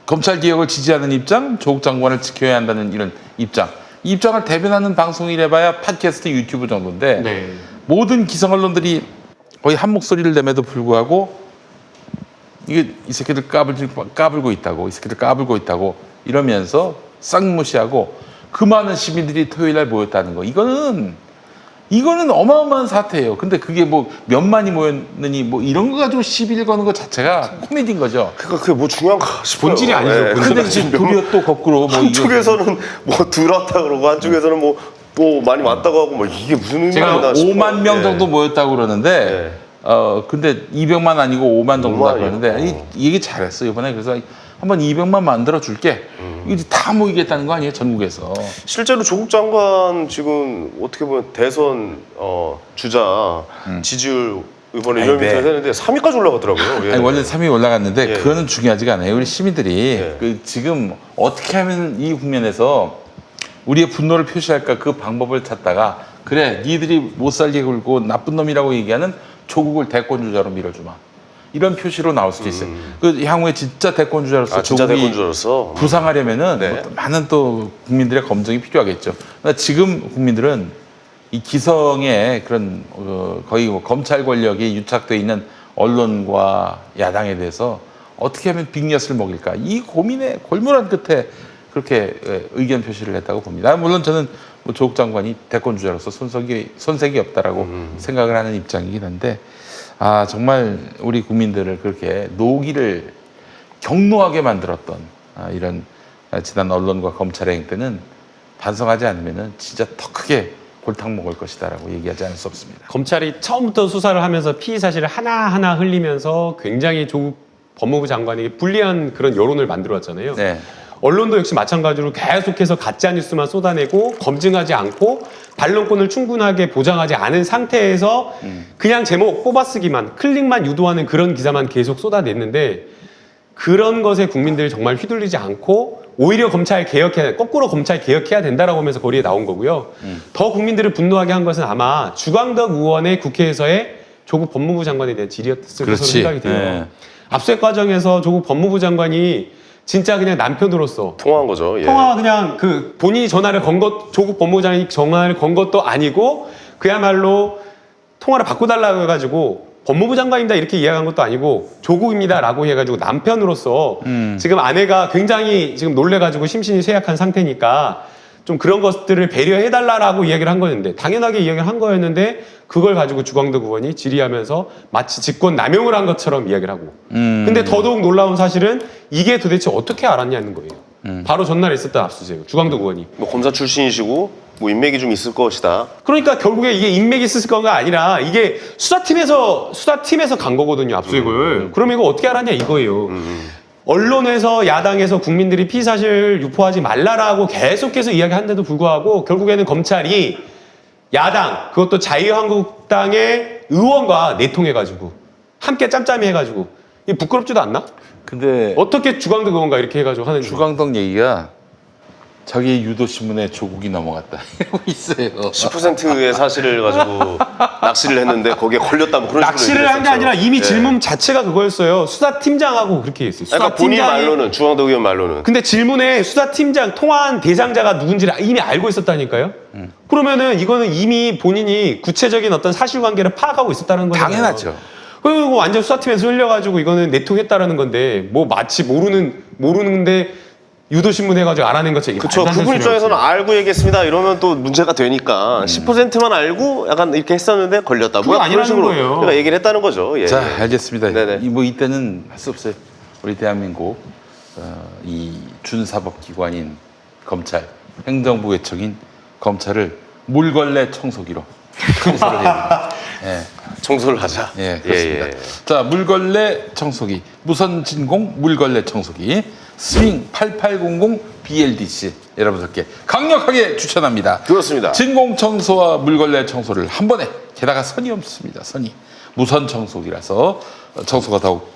검찰 개혁을 지지하는 입장, 조국 장관을 지켜야 한다는 이런 입장, 이 입장을 대변하는 방송이래봐야 팟캐스트, 유튜브 정도인데 네. 모든 기성 언론들이 거의 한 목소리를 내면도 불구하고 이게 이 새끼들 까불고 있다고, 이 새끼들 까불고 있다고 이러면서 싹 무시하고 그 많은 시민들이 토요일 날 모였다는 거 이거는 어마어마한 사태예요. 근데 그게 뭐 몇만이 모였느니 뭐 이런 거 가지고 시비를 거는 것 자체가 코미디인 거죠. 그러니까 그게 뭐 중요한가 싶어요. 본질이 아니죠, 예. 본질이. 근데 지금 도리어 또 거꾸로 뭐 한쪽에서는 뭐 들어왔다 그러고 한쪽에서는 뭐 또 많이 왔다고 하고 뭐 이게 무슨 제가 의미나 싶어요. 5만 명 예. 정도 모였다고 그러는데 근데 200만 아니고 5만 정도다 5만이요? 그러는데 이 얘기 잘했어 이번에. 그래서 한번 200만 만들어 줄게. 이게 다 모이겠다는 거 아니에요 전국에서. 실제로 조국 장관 지금 어떻게 보면 대선 주자 지지율 이번에 아니, 1년 밑에 네. 되는데 3위까지 올라가더라고요. 예. 아니, 원래 3위 올라갔는데 예. 그거는 중요하지가 않아요. 우리 시민들이 예. 지금 어떻게 하면 이 국면에서 우리의 분노를 표시할까 그 방법을 찾다가 그래 니들이 못 살게 굴고 나쁜 놈이라고 얘기하는 조국을 대권주자로 밀어주마. 이런 표시로 나올 수도 있어요. 그 향후에 진짜 대권주자로서 진짜 조국이 대권주자로서 부상하려면은 네. 또 많은 또 국민들의 검증이 필요하겠죠. 그러나 지금 국민들은 이 기성의 그런 거의 뭐 검찰 권력이 유착돼 있는 언론과 야당에 대해서 어떻게 하면 빅엿을 먹일까 이 고민의 골몰한 끝에 그렇게 의견 표시를 했다고 봅니다. 물론 저는 뭐 조국 장관이 대권주자로서 손색이 없다라고 생각을 하는 입장이긴 한데 정말 우리 국민들을 그렇게 노기를 경노하게 만들었던 이런 지난 언론과 검찰의 행태는 반성하지 않으면 진짜 더 크게 골탕 먹을 것이다라고 얘기하지 않을 수 없습니다. 검찰이 처음부터 수사를 하면서 피의 사실을 하나하나 흘리면서 굉장히 조국 법무부 장관에게 불리한 그런 여론을 만들어 왔잖아요. 네. 언론도 역시 마찬가지로 계속해서 가짜 뉴스만 쏟아내고 검증하지 않고 반론권을 충분하게 보장하지 않은 상태에서 그냥 제목 뽑아쓰기만 클릭만 유도하는 그런 기사만 계속 쏟아냈는데 그런 것에 국민들이 정말 휘둘리지 않고 오히려 거꾸로 검찰 개혁해야 된다라고 하면서 거리에 나온 거고요. 더 국민들을 분노하게 한 것은 아마 주광덕 의원의 국회에서의 조국 법무부 장관에 대한 질의였을 것으로 그렇지. 생각이 돼요. 네. 압수수색 과정에서 조국 법무부 장관이 진짜 그냥 남편으로서 통화한 거죠. 예. 통화 그냥 그 본인이 전화를 건 것, 조국 법무부장이 전화를 건 것도 아니고 그야말로 통화를 바꿔달라고 해가지고 법무부 장관입니다 이렇게 이야기한 것도 아니고 조국입니다라고 해가지고 남편으로서 지금 아내가 굉장히 지금 놀래가지고 심신이 쇠약한 상태니까 좀 그런 것들을 배려해달라고 이야기를 한 거였는데 당연하게 이야기를 한 거였는데 그걸 가지고 주광덕 의원이 질의하면서 마치 직권 남용을 한 것처럼 이야기를 하고 근데 더더욱 놀라운 사실은 이게 도대체 어떻게 알았냐는 거예요. 바로 전날에 있었던 압수수색 주광덕 의원이 뭐 검사 출신이시고 뭐 인맥이 좀 있을 것이다. 그러니까 결국에 이게 인맥이 있을 거가 아니라 이게 수사팀에서 간 거거든요 압수수색을. 그럼 이거 어떻게 알았냐 이거예요. 언론에서 야당에서 국민들이 피의사실 유포하지 말라라고 계속해서 이야기하는데도 불구하고 결국에는 검찰이 야당 그것도 자유한국당의 의원과 내통해가지고 함께 짬짬이 해가지고 이게 부끄럽지도 않나? 근데 어떻게 주광덕 의원과 이렇게 해가지고 하는지. 주광덕 얘기가 자기 유도신문에 조국이 넘어갔다 이러고 있어요. 10%의 사실을 가지고 낚시를 했는데 거기에 걸렸다 뭐 그런 식으로 낚시를 얘기를 한 게 아니라 했었죠. 이미 예. 질문 자체가 그거였어요. 수사팀장하고 그렇게 했어요. 그러니까 본인 수사팀장이- 말로는 주광덕 의원 말로는 근데 질문에 수사팀장 통화한 대상자가 누군지를 이미 알고 있었다니까요. 그러면은 이거는 이미 본인이 구체적인 어떤 사실관계를 파악하고 있었다는 거잖아요. 당연하죠. 그리고 완전 수사팀에서 흘려가지고 이거는 내통했다라는 건데 뭐 마치 모르는데 유도신문 해가지고 알아낸 것처럼 이게 그렇죠. 말도 안 그분 되는 소리였어요. 입장에서는 알고 얘기했습니다. 이러면 또 문제가 되니까 10%만 알고 약간 이렇게 했었는데 걸렸다. 그게 뭐 그런 아니라는 식으로 거예요. 그러니까 얘기를 했다는 거죠. 예. 자, 알겠습니다. 네네. 뭐 이때는 할 수 없어요. 우리 대한민국 이 준사법기관인 검찰, 행정부 외청인 검찰을 물걸레 청소기로 청소를 해야 됩니다. 예. 청소를 하자. 예, 그렇습니다. 예. 자, 물걸레 청소기, 무선 진공 물걸레 청소기, 스윙 8800 BLDC 여러분들께 강력하게 추천합니다. 그렇습니다. 진공 청소와 물걸레 청소를 한 번에, 게다가 선이 없습니다. 선이 무선 청소기라서 청소가 더욱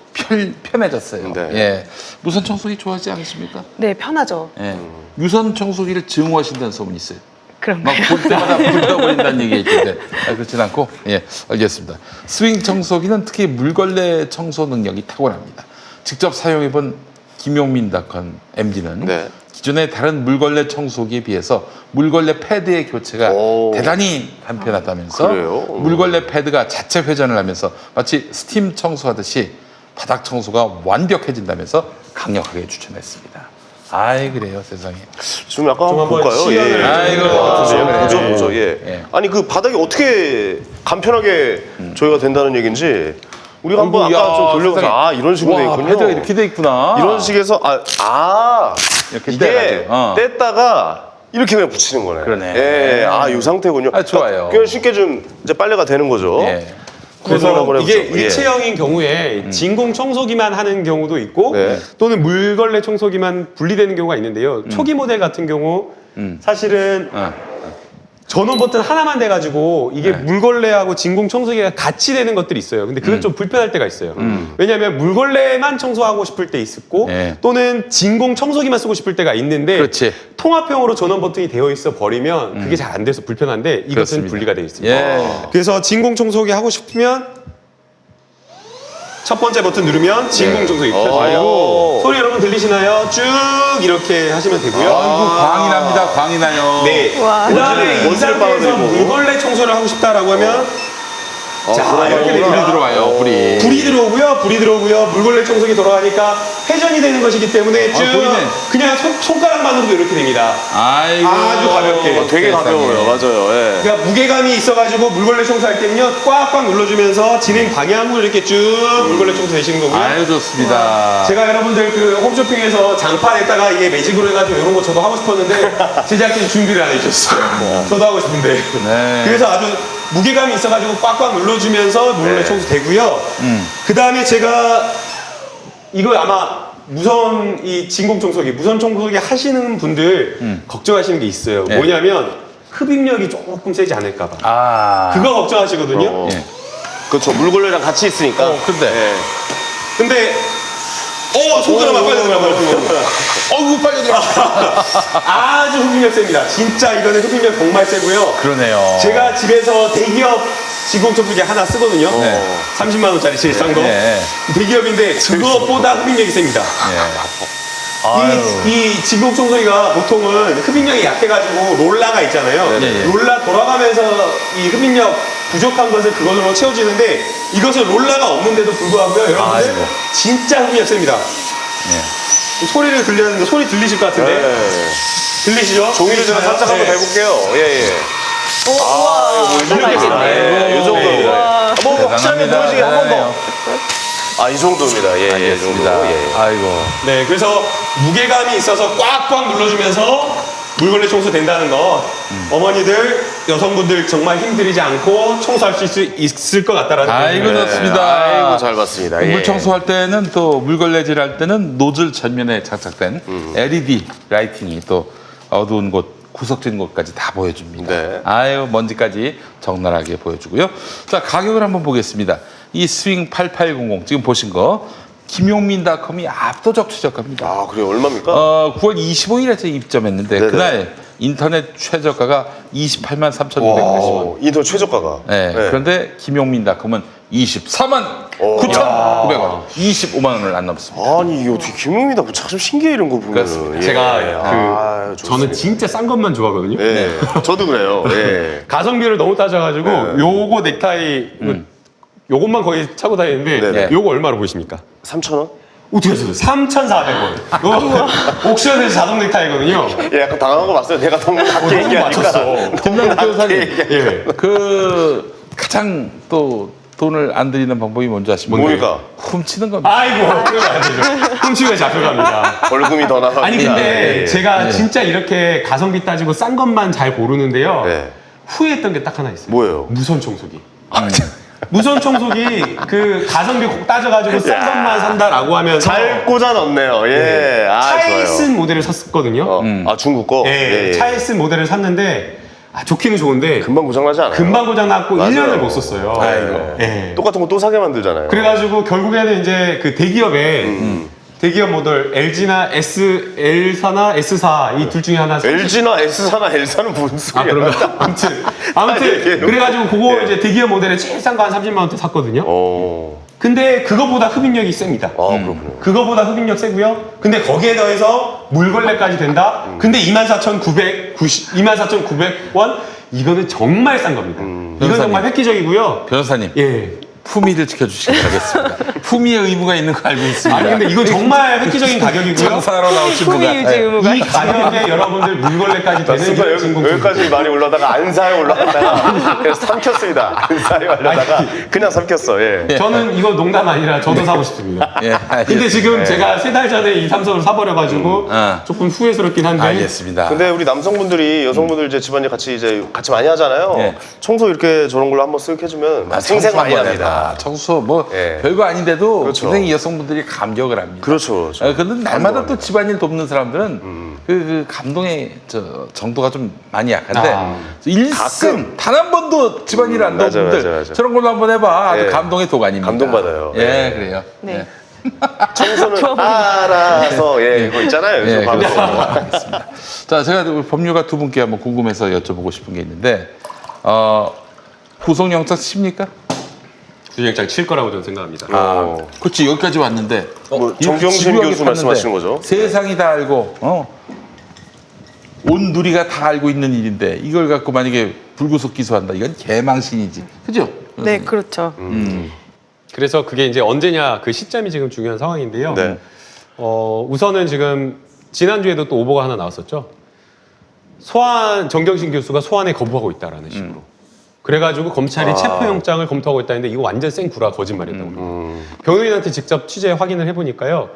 편해졌어요. 네. 예, 무선 청소기 좋아하지 않으십니까? 네, 편하죠. 예, 유선 청소기를 증오하신다는 소문이 있어요. 그럼 막 볼 때마다 불타버린다는 얘기가 있던데 그렇진 않고 예 알겠습니다. 스윙 청소기는 특히 물걸레 청소 능력이 탁월합니다. 직접 사용해본 김용민.com MD는 네. 기존의 다른 물걸레 청소기에 비해서 물걸레 패드의 교체가 오. 대단히 간편하다면서 그래요? 물걸레 패드가 자체 회전을 하면서 마치 스팀 청소하듯이 바닥 청소가 완벽해진다면서 강력하게 추천했습니다. 아이 그래요 세상에. 좀 약간 좀 한번 볼까요? 시연을 예. 아이고, 보죠, 그래. 보죠, 보죠. 예. 예. 아니 그 바닥이 어떻게 간편하게 저희가 된다는 얘기인지 우리가 한번 아이고, 아까 야, 좀 돌려보자. 세상에. 아 이런 식으로 돼 와, 있군요. 패드가 이렇게 돼 있구나. 이런 식에서 이렇게 이게 떼가지고. 뗐다가 이렇게 그냥 붙이는 거네. 그러네. 예, 이 상태군요. 아, 좋아요. 그냥 쉽게 좀 이제 빨래가 되는 거죠. 예. 구성을 한번 그래서 이게 해보죠. 예. 일체형인 경우에 진공 청소기만 하는 경우도 있고 네. 또는 물걸레 청소기만 분리되는 경우가 있는데요. 초기 모델 같은 경우 사실은 전원 버튼 하나만 돼가지고 이게 물걸레하고 진공 청소기가 같이 되는 것들이 있어요. 근데 그건 좀 불편할 때가 있어요. 왜냐하면 물걸레만 청소하고 싶을 때 있고 네. 또는 진공 청소기만 쓰고 싶을 때가 있는데 그렇지. 통합형으로 전원 버튼이 되어 있어 버리면 그게 잘 안 돼서 불편한데 이것은 그렇습니다. 분리가 되어 있습니다. 예. 그래서 진공 청소기 하고 싶으면 첫 번째 버튼 누르면 진공 청소기 켜져요. 소리 여러분 들리시나요? 쭉 이렇게 하시면 되고요. 아이고 광이 납니다. 광이 나요. 네. 와. 그다음에 이 원수를 상태에서 빨아들이고. 물걸레 청소를 하고 싶다라고 하면 자 이렇게 불이 됩니다. 들어와요. 불이. 불이 들어오고요. 물걸레 청소기 돌아가니까 회전이 되는 것이기 때문에 쭉 보이네. 그냥 손가락만으로도 이렇게 됩니다. 아이고. 아주 가볍게. 되게 가벼워요. 맞아요. 예. 그러니까 무게감이 있어가지고 물걸레 청소할 때는요 꽉꽉 눌러주면서 진행 방향으로 이렇게 쭉 물걸레 청소 되시는 거고요. 아유 좋습니다. 제가 여러분들 그 홈쇼핑에서 장판에다가 이게 매직으로 해가지고 이런 거 저도 하고 싶었는데 제작진 준비를 안 해주셨어요. 저도 하고 싶은데. 네. 그래서 아주 무게감이 있어가지고 꽉꽉 눌러주면서 물걸레 청소 되고요. 그 다음에 제가 이거 아마 무선 이 진공 청소기, 무선 청소기 하시는 분들 걱정하시는 게 있어요. 네. 뭐냐면 흡입력이 조금 세지 않을까봐. 아. 그거 걱정하시거든요. 예. 그렇죠. 물걸레랑 같이 있으니까. 근데. 예. 근데 손가락만 빨리 들어가. 어이구 빨리 들어. 아주 흡입력 셉니다. 진짜 이거는 흡입력 정말 세고요. 그러네요. 제가 집에서 대기업 진공 청소기 하나 쓰거든요. 네. 30만 원짜리 제일 싼 거. 네. 대기업인데 그것보다 흡입력이 셉니다. 예. 이 진공 청소기가 보통은 흡입력이 약해가지고 롤러가 있잖아요. 네. 롤러 돌아가면서 이 흡입력 부족한 것을 그걸로 채워지는데 이것은 롤러가 없는데도 불구하고요. 여러분들 아이고. 진짜 흡입력 셉니다. 소리를 들리는데 소리 들리실 것 같은데 들리시죠? 종이를 제가 살짝 한번 해볼게요. 예. 이 정도입니다. 예, 이 정도. 와. 한번 확실하게 대단합니다. 보여주게 한 번 더. 대단해요. 이 정도입니다. 예, 이 알겠습니다. 정도. 예. 아이고. 네, 그래서 무게감이 있어서 꽉꽉 눌러주면서 물걸레 청소 된다는 거 어머니들, 여성분들 정말 힘들이지 않고 청소할 수 있을 것 같다라는 아이고, 생각이 좋습니다. 아이고, 잘 봤습니다. 예. 물 청소할 때는 또 물걸레질 할 때는 노즐 전면에 장착된 LED 라이팅이 또 어두운 곳, 구석진 곳까지 다 보여줍니다. 네. 아유, 먼지까지 적나라하게 보여주고요. 자, 가격을 한번 보겠습니다. 이 스윙 8800 지금 보신 거 김용민닷컴이 압도적 최저가입니다. 아, 그래요? 얼마입니까? 9월 25일에 입점했는데 네네. 그날 인터넷 최저가가 28만 3,980원. 인터 최저가가. 네. 그런데 김용민닷컴은 24만 9,900원, 25만 원을 안 넘습니다. 아니, 이게 어떻게 김용민다 참 신기해 이런 거 보면. 그렇습니다. 제가 좋습니다. 저는 진짜 싼 것만 좋아하거든요. 예. 저도 그래요. 예. 가성비를 너무 따져가지고 요거 넥타이 요것만 거의 차고 다니는데 네네. 요거 얼마로 보이십니까? 3,000원? 어떻게 하셨어요? 3,400원. 요거 옥션에서 자동 넥타이거든요. 예, 약간 당황한 거 봤어요. 내가 너무 낮게 너무 얘기하니까. 맞췄어. 김남국 변호사님, 예. 그 가장 또 돈을 안 들이는 방법이 뭔지 아십니까? 뭡니까? 훔치는 겁니다. 아이고, 그러면 안 되죠. 훔치면 잡혀갑니다. 벌금이 더 나갑니다. 아니 근데 예. 제가 진짜 이렇게 가성비 따지고 싼 것만 잘 고르는데요. 예. 후회했던 게 딱 하나 있어요. 뭐예요? 무선 청소기. 무선 청소기 그 가성비 따져가지고 싼 것만 산다라고 하면서 잘 꽂아 넣네요. 예. 아, 차에 쓴 좋아요. 모델을 샀었거든요. 아, 중국 거? 예, 차에 쓴 모델을 샀는데 좋기는 좋은데 금방 고장나지 않아요? 금방 고장 났고 맞아요. 1년을 못 썼어요. 아이고. 예. 똑같은 거 또 사게 만들잖아요. 그래가지고 결국에는 이제 그 대기업에 대기업 모델 LG나 L사나 S4 이 둘 중에 하나 LG나 S사나 L사는 무슨 소리야? 그런가? 아무튼 아니, 예. 그래가지고 그거 예. 이제 대기업 모델에 제일 싼 거 한 30만 원대 샀거든요. 어. 근데 그거보다 흡입력이 셉니다. 아, 그렇군요. 그거보다 흡입력 세고요. 근데 거기에 더해서 물걸레까지 된다. 근데 24,900원 이거는 정말 싼 겁니다. 이건 변호사님. 정말 획기적이고요. 변호사님, 예. 품위를 지켜주시기 바라겠습니다. 품위의 의무가 있는 거 알고 있습니다. 아니 근데 이건 정말 획기적인 가격이고요. 장사하러 나오신 품위 분가 유지 의무가 이 가격에 여러분들 물걸레까지 되는 순간 게 진공 여기까지 많이 올라다가 안사에 올라갔다가 그래서 삼켰습니다. 안사에 올라다가 그냥 삼켰어. 예. 저는 이거 농담 아니라 저도 사고 싶습니다. 예, 알겠습니다. 근데 지금 제가 3달 전에 이 삼성을 사버려가지고 조금 후회스럽긴 한데 알겠습니다. 근데 우리 남성분들이 여성분들 이제 집안일 같이 많이 하잖아요. 예. 청소 이렇게 저런 걸로 한번 쓱 해주면 생생 많이 합니다. 청소 뭐 예. 별거 아닌데도 그렇죠. 굉장히 여성분들이 감격을 합니다. 그렇죠. 근데 날마다 또 집안일 돕는 사람들은 그 감동의 정도가 좀 많이 약한데 일생 단 한 번도 집안일 안 맞아, 도운 분들 맞아. 저런 걸로 한번 해봐. 아주 예. 감동의 도가니입니다. 감동받아요. 예, 예. 그래요. 네. 예. 청소는 좋아 보인다. 알아서 예, 이거 있잖아요. 요즘 예, 방송. 알겠습니다. 자, 제가 우리 법률가 두 분께 한번 궁금해서 여쭤보고 싶은 게 있는데 구속영장 칩니까? 구속영장 칠 거라고 저는 생각합니다. 그렇지 여기까지 왔는데 뭐 이렇게 정경심 집요하게 교수 탔는데 말씀하시는 거죠? 세상이 다 알고 온 누리가 다 알고 있는 일인데 이걸 갖고 만약에 불구속 기소한다 이건 개망신이지 그죠? 네, 그렇죠. 그래서 그게 이제 언제냐 그 시점이 지금 중요한 상황인데요. 네. 우선은 지금 지난주에도 또 오보가 하나 나왔었죠. 정경심 교수가 소환에 거부하고 있다라는 식으로. 그래가지고 검찰이 체포영장을 검토하고 있다는데 이거 완전 생구라 거짓말이었다고 합니다. 변호인한테 직접 취재 확인을 해보니까요.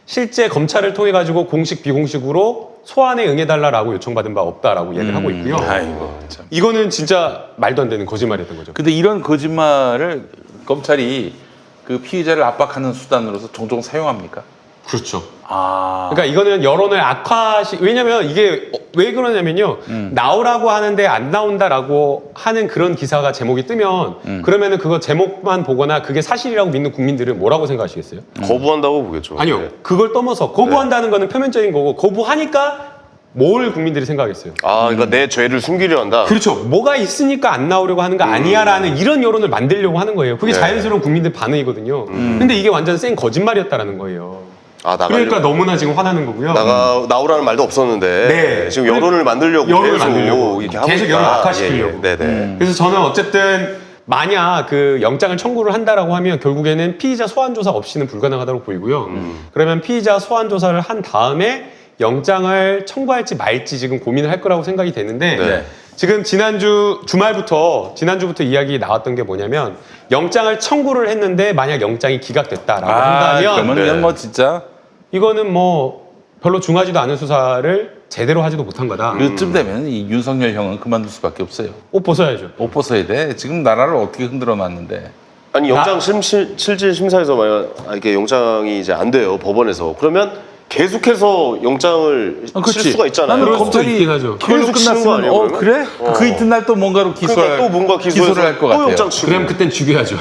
실제 검찰을 통해 가지고 공식 비공식으로 소환에 응해달라라고 요청받은 바 없다라고 얘기를 하고 있고요. 아이고 참. 이거는 진짜 말도 안 되는 거짓말이었던 거죠. 근데 이런 거짓말을 검찰이 그 피의자를 압박하는 수단으로서 종종 사용합니까? 그렇죠. 아. 그러니까 이거는 여론을 왜냐면 이게 왜 그러냐면요. 나오라고 하는데 안 나온다라고 하는 그런 기사가 제목이 뜨면 그러면은 그거 제목만 보거나 그게 사실이라고 믿는 국민들은 뭐라고 생각하시겠어요? 거부한다고 보겠죠. 아니요. 네. 그걸 떠나서 거부한다는 거는 표면적인 거고 거부하니까 뭘 국민들이 생각하겠어요? 그러니까 내 죄를 숨기려 한다. 그렇죠. 뭐가 있으니까 안 나오려고 하는 거 아니야라는 이런 여론을 만들려고 하는 거예요. 그게 네. 자연스러운 국민들 반응이거든요. 근데 이게 완전 생 거짓말이었다라는 거예요. 그러니까 너무나 지금 화나는 거고요. 나오라는 말도 없었는데 네. 지금 여론을 만들려고 이렇게 하고 계속 있다. 여론을 악화시키려고. 예, 네네. 그래서 저는 어쨌든 만약 그 영장을 청구를 한다라고 하면 결국에는 피의자 소환 조사 없이는 불가능하다고 보이고요. 그러면 피의자 소환 조사를 한 다음에 영장을 청구할지 말지 지금 고민을 할 거라고 생각이 되는데 네. 지금 지난주부터 이야기 나왔던 게 뭐냐면 영장을 청구를 했는데 만약 영장이 기각됐다라고 한다면 그러면 네. 이건 뭐 진짜 이거는 뭐 별로 중하지도 않은 수사를 제대로 하지도 못한 거다. 이쯤 되면 이 윤석열 형은 그만둘 수밖에 없어요. 옷 벗어야죠. 옷 벗어야 돼. 지금 나라를 어떻게 흔들어 놨는데. 아니 영장 실질 심사에서 만약 이렇게 영장이 이제 안 돼요 법원에서 그러면 계속해서 영장을 칠 수가 있잖아요. 나는 그럴 수도 검찰이 있긴 하죠. 그걸로 계속 치는 거 끝났으면 아니에요, 그래? 그러면? 그 이튿날 또 뭔가로 그러니까 또 뭔가 기소를 할 것 또 같아요. 영장 치고. 그럼 그땐 죽여야죠.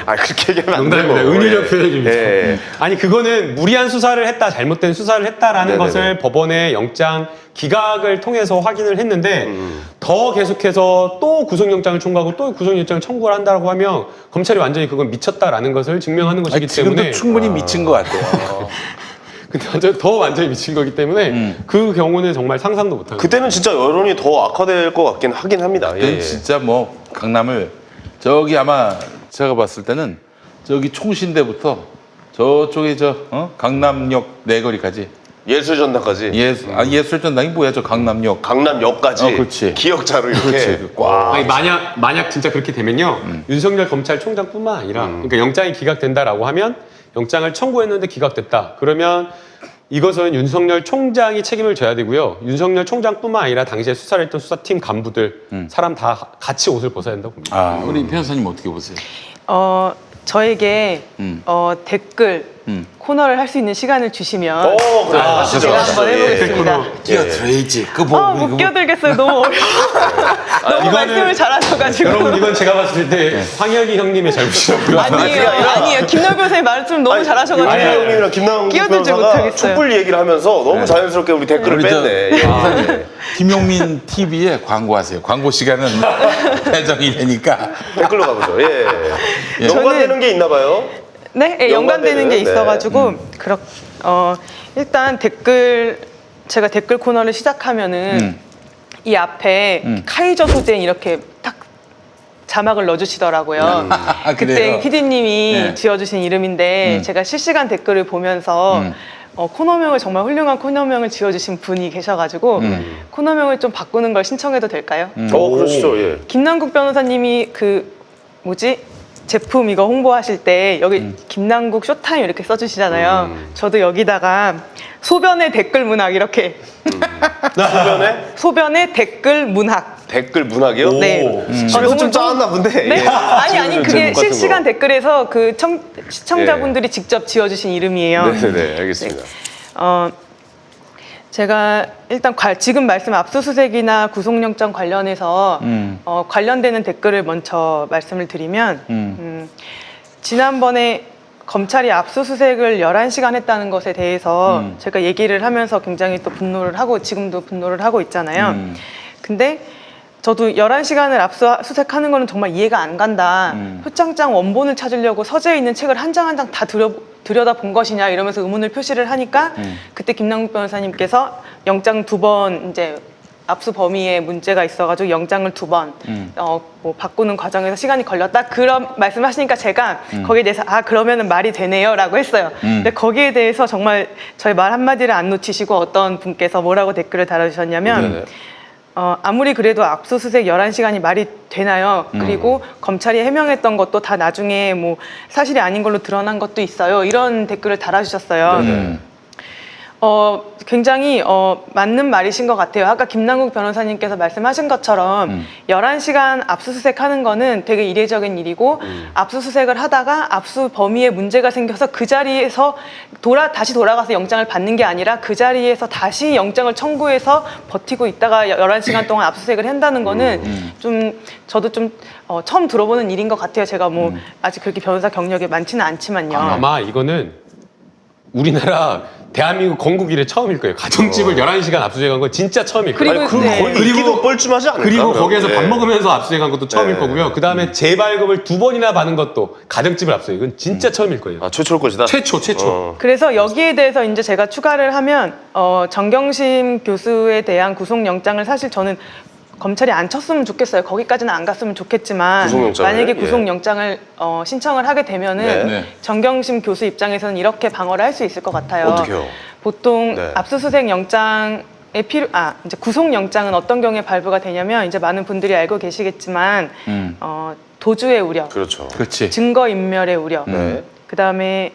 아 그렇게 얘기하면 안 농담입니다. 되고. 은유력 표현이 좀 예. 있죠. 아니 그거는 무리한 수사를 했다, 잘못된 수사를 했다라는 네네네. 것을 법원의 영장 기각을 통해서 확인을 했는데 더 계속해서 또 구속영장을 청구하고 또 구속영장을 청구를 한다고 하면 검찰이 완전히 그건 미쳤다라는 것을 증명하는 것이기 지금도 때문에 충분히 미친 것 같아요. 근데 완전히 미친 거기 때문에 그 경우는 정말 상상도 못하는 거예요. 그때는 진짜 여론이 더 악화될 것 같긴 하긴 합니다. 예, 그건 예. 진짜 뭐 강남을 저기 아마 제가 봤을 때는 저기 총신대부터 저쪽에 강남역 내거리까지 예술전당까지 예술전당이 뭐야 저 강남역 강남역까지 그렇지. 기억자로 이렇게 그렇지. 꽉. 아니, 만약 진짜 그렇게 되면요 윤석열 검찰총장뿐만 아니라 그러니까 영장이 기각된다라고 하면 영장을 청구했는데 기각됐다 그러면 이것은 윤석열 총장이 책임을 져야 되고요 윤석열 총장뿐만 아니라 당시에 수사를 했던 수사팀 간부들 사람 다 같이 옷을 벗어야 된다고 봅니다. 우리 변호사님 어떻게 보세요? 저에게 댓글 코너를 할 수 있는 시간을 주시면 그래. 하시죠. 제가 한번 예. 해보겠습니다. 뛰어들어야지. 그 뭐, 못 끼어들겠어요. 너무 어려워. 너무 이거는- 말씀을 잘하셔가지고. 여러분 이건 제가 봤을 때 황현희 형님의 잘못이라고요. 아니에요. 김남규 선생님 말씀 너무 잘하셔가지고. 아니 형님이랑 김남국 끼어들지 변호사가 못하겠어요. 촛불 얘기를 하면서 너무 자연스럽게 우리 댓글을 우리 저- 뺐네. 예. 김용민 TV에 광고하세요. 광고 시간은 배정이 되니까. 댓글로 가보죠. 예. 연관되는 게 있나 봐요. 네, 예, 연관되는 게 네. 있어가지고 일단 제가 댓글 코너를 시작하면은 이 앞에 카이저 소재인 이렇게 딱 자막을 넣어주시더라고요. 그때 그래요? PD님이 네. 지어주신 이름인데 제가 실시간 댓글을 보면서 코너명을 정말 훌륭한 코너명을 지어주신 분이 계셔가지고 코너명을 좀 바꾸는 걸 신청해도 될까요? 그러시죠. 예. 김남국 변호사님이 제품 이거 홍보하실 때 여기 김남국 쇼타임 이렇게 써주시잖아요. 저도 여기다가 소변의 댓글 문학 이렇게 소변의 댓글 문학. 댓글 문학이요? 네. 집에서 좀 짜왔나 본데. 네? 예. 아니 그게 제목 같은 실시간 거. 댓글에서 그 시청자분들이 직접 지어주신 이름이에요. 네네네 알겠습니다. 제가 일단 지금 말씀 압수수색이나 구속영장 관련해서 관련되는 댓글을 먼저 말씀을 드리면 지난번에 검찰이 압수수색을 11시간 했다는 것에 대해서 제가 얘기를 하면서 굉장히 또 분노를 하고 지금도 분노를 하고 있잖아요. 근데 저도 11시간을 압수수색하는 거는 정말 이해가 안 간다. 표창장 원본을 찾으려고 서재에 있는 책을 한 장 한 장 다 들여다본 것이냐 이러면서 의문을 표시를 하니까 그때 김남국 변호사님께서 영장 2번 이제 압수 범위에 문제가 있어가지고 영장을 2번 바꾸는 과정에서 시간이 걸렸다 그런 말씀하시니까 제가 거기에 대해서 그러면은 말이 되네요라고 했어요. 근데 거기에 대해서 정말 저희 말 한마디를 안 놓치시고 어떤 분께서 뭐라고 댓글을 달아주셨냐면 네네. 아무리 그래도 압수수색 11시간이 말이 되나요? 그리고 검찰이 해명했던 것도 다 나중에 뭐 사실이 아닌 걸로 드러난 것도 있어요. 이런 댓글을 달아주셨어요. 굉장히 맞는 말이신 것 같아요. 아까 김남국 변호사님께서 말씀하신 것처럼 11시간 압수수색 하는 거는 되게 이례적인 일이고 압수수색을 하다가 압수 범위에 문제가 생겨서 그 자리에서 다시 돌아가서 영장을 받는 게 아니라 그 자리에서 다시 영장을 청구해서 버티고 있다가 11시간 동안 압수수색을 한다는 거는 저도 좀 처음 들어보는 일인 것 같아요. 제가 뭐 아직 그렇게 변호사 경력이 많지는 않지만요. 아마 이거는 우리나라 대한민국 건국 이래 처음일 거예요. 가정집을 11시간 압수수색한 건 진짜 처음일 거예요. 그리고- 아니, 그럼 네. 거의 있기도 뻘쭘하지 않을까? 그리고 그럼? 거기에서 예. 밥 먹으면서 압수수색한 것도 처음일 네. 거고요. 그 다음에 재발급을 2번이나 받은 것도 가정집을 압수수색. 이건 진짜 처음일 거예요. 아, 최초일 것이다. 최초. 그래서 여기에 대해서 이제 제가 추가를 하면 정경심 교수에 대한 구속영장을 사실 저는 검찰이 안 쳤으면 좋겠어요. 거기까지는 안 갔으면 좋겠지만 구속영장을? 만약에 예. 구속영장을 신청을 하게 되면은 네. 네. 정경심 교수 입장에서는 이렇게 방어를 할 수 있을 것 같아요. 어떻게요? 보통 네. 압수수색 영장에 이제 구속영장은 어떤 경우에 발부가 되냐면 이제 많은 분들이 알고 계시겠지만 도주의 우려, 그렇죠. 그렇지. 증거인멸의 우려, 네. 그다음에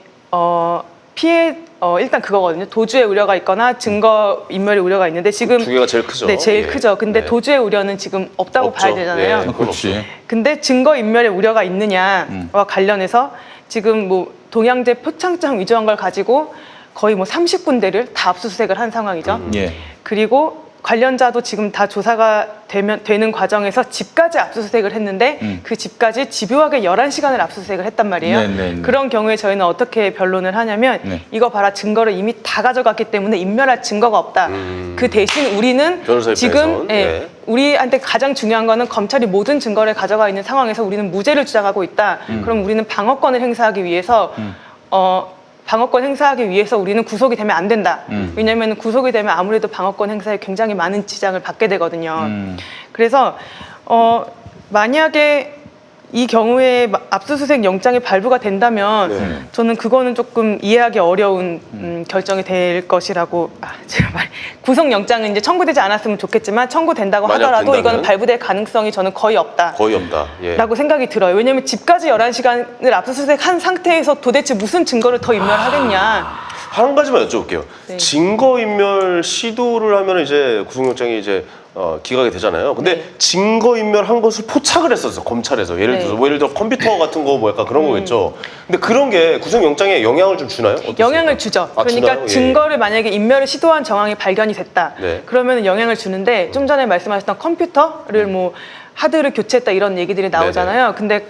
일단 그거거든요. 도주의 우려가 있거나 증거인멸의 우려가 있는데 지금 두 개가 제일 크죠. 네, 제일 예. 크죠. 근데 네. 도주의 우려는 지금 없다고 없죠. 봐야 되잖아요. 예. 그렇지. 근데 증거인멸의 우려가 있느냐와 관련해서 지금 뭐 동양제 표창장 위조한 걸 가지고 거의 뭐 30군데를 다 압수수색을 한 상황이죠. 예. 그리고 관련자도 지금 다 조사가 되는 과정에서 집까지 압수수색을 했는데 그 집까지 집요하게 11시간을 압수수색을 했단 말이에요. 네, 네, 네. 그런 경우에 저희는 어떻게 변론을 하냐면 네. 이거 봐라, 증거를 이미 다 가져갔기 때문에 인멸할 증거가 없다. 그 대신 우리는 변호사 지금 입장에선, 네. 우리한테 가장 중요한 거는 검찰이 모든 증거를 가져가 있는 상황에서 우리는 무죄를 주장하고 있다. 그럼 우리는 방어권을 행사하기 위해서 방어권 행사하기 위해서 우리는 구속이 되면 안 된다. 왜냐하면 구속이 되면 아무래도 방어권 행사에 굉장히 많은 지장을 받게 되거든요. 그래서 만약에 이 경우에 압수수색 영장이 발부가 된다면 네. 저는 그거는 조금 이해하기 어려운 결정이 될 것이라고 제가 구속영장은 이제 청구되지 않았으면 좋겠지만 청구된다고 만약 하더라도 된다면? 이거는 발부될 가능성이 저는 거의 없다. 거의 없다. 예. 라고 생각이 들어요. 왜냐면 집까지 11시간을 압수수색한 상태에서 도대체 무슨 증거를 더 인멸하겠냐. 한 가지만 여쭤볼게요. 네. 증거인멸 시도를 하면 이제 구속영장이 이제 기각이 되잖아요. 근데 네. 증거인멸한 것을 포착을 했었어, 검찰에서. 예를 들어서 네. 뭐 예를 들어 컴퓨터 같은 거 뭐 약간 그런 거겠죠. 근데 그런 게 구속영장에 영향을 좀 주나요? 어떻습니까? 영향을 주죠. 아, 그러니까 주나요? 예. 증거를 만약에 인멸을 시도한 정황이 발견이 됐다. 네. 그러면 영향을 주는데 좀 전에 말씀하셨던 컴퓨터를 뭐 하드를 교체했다 이런 얘기들이 나오잖아요. 근데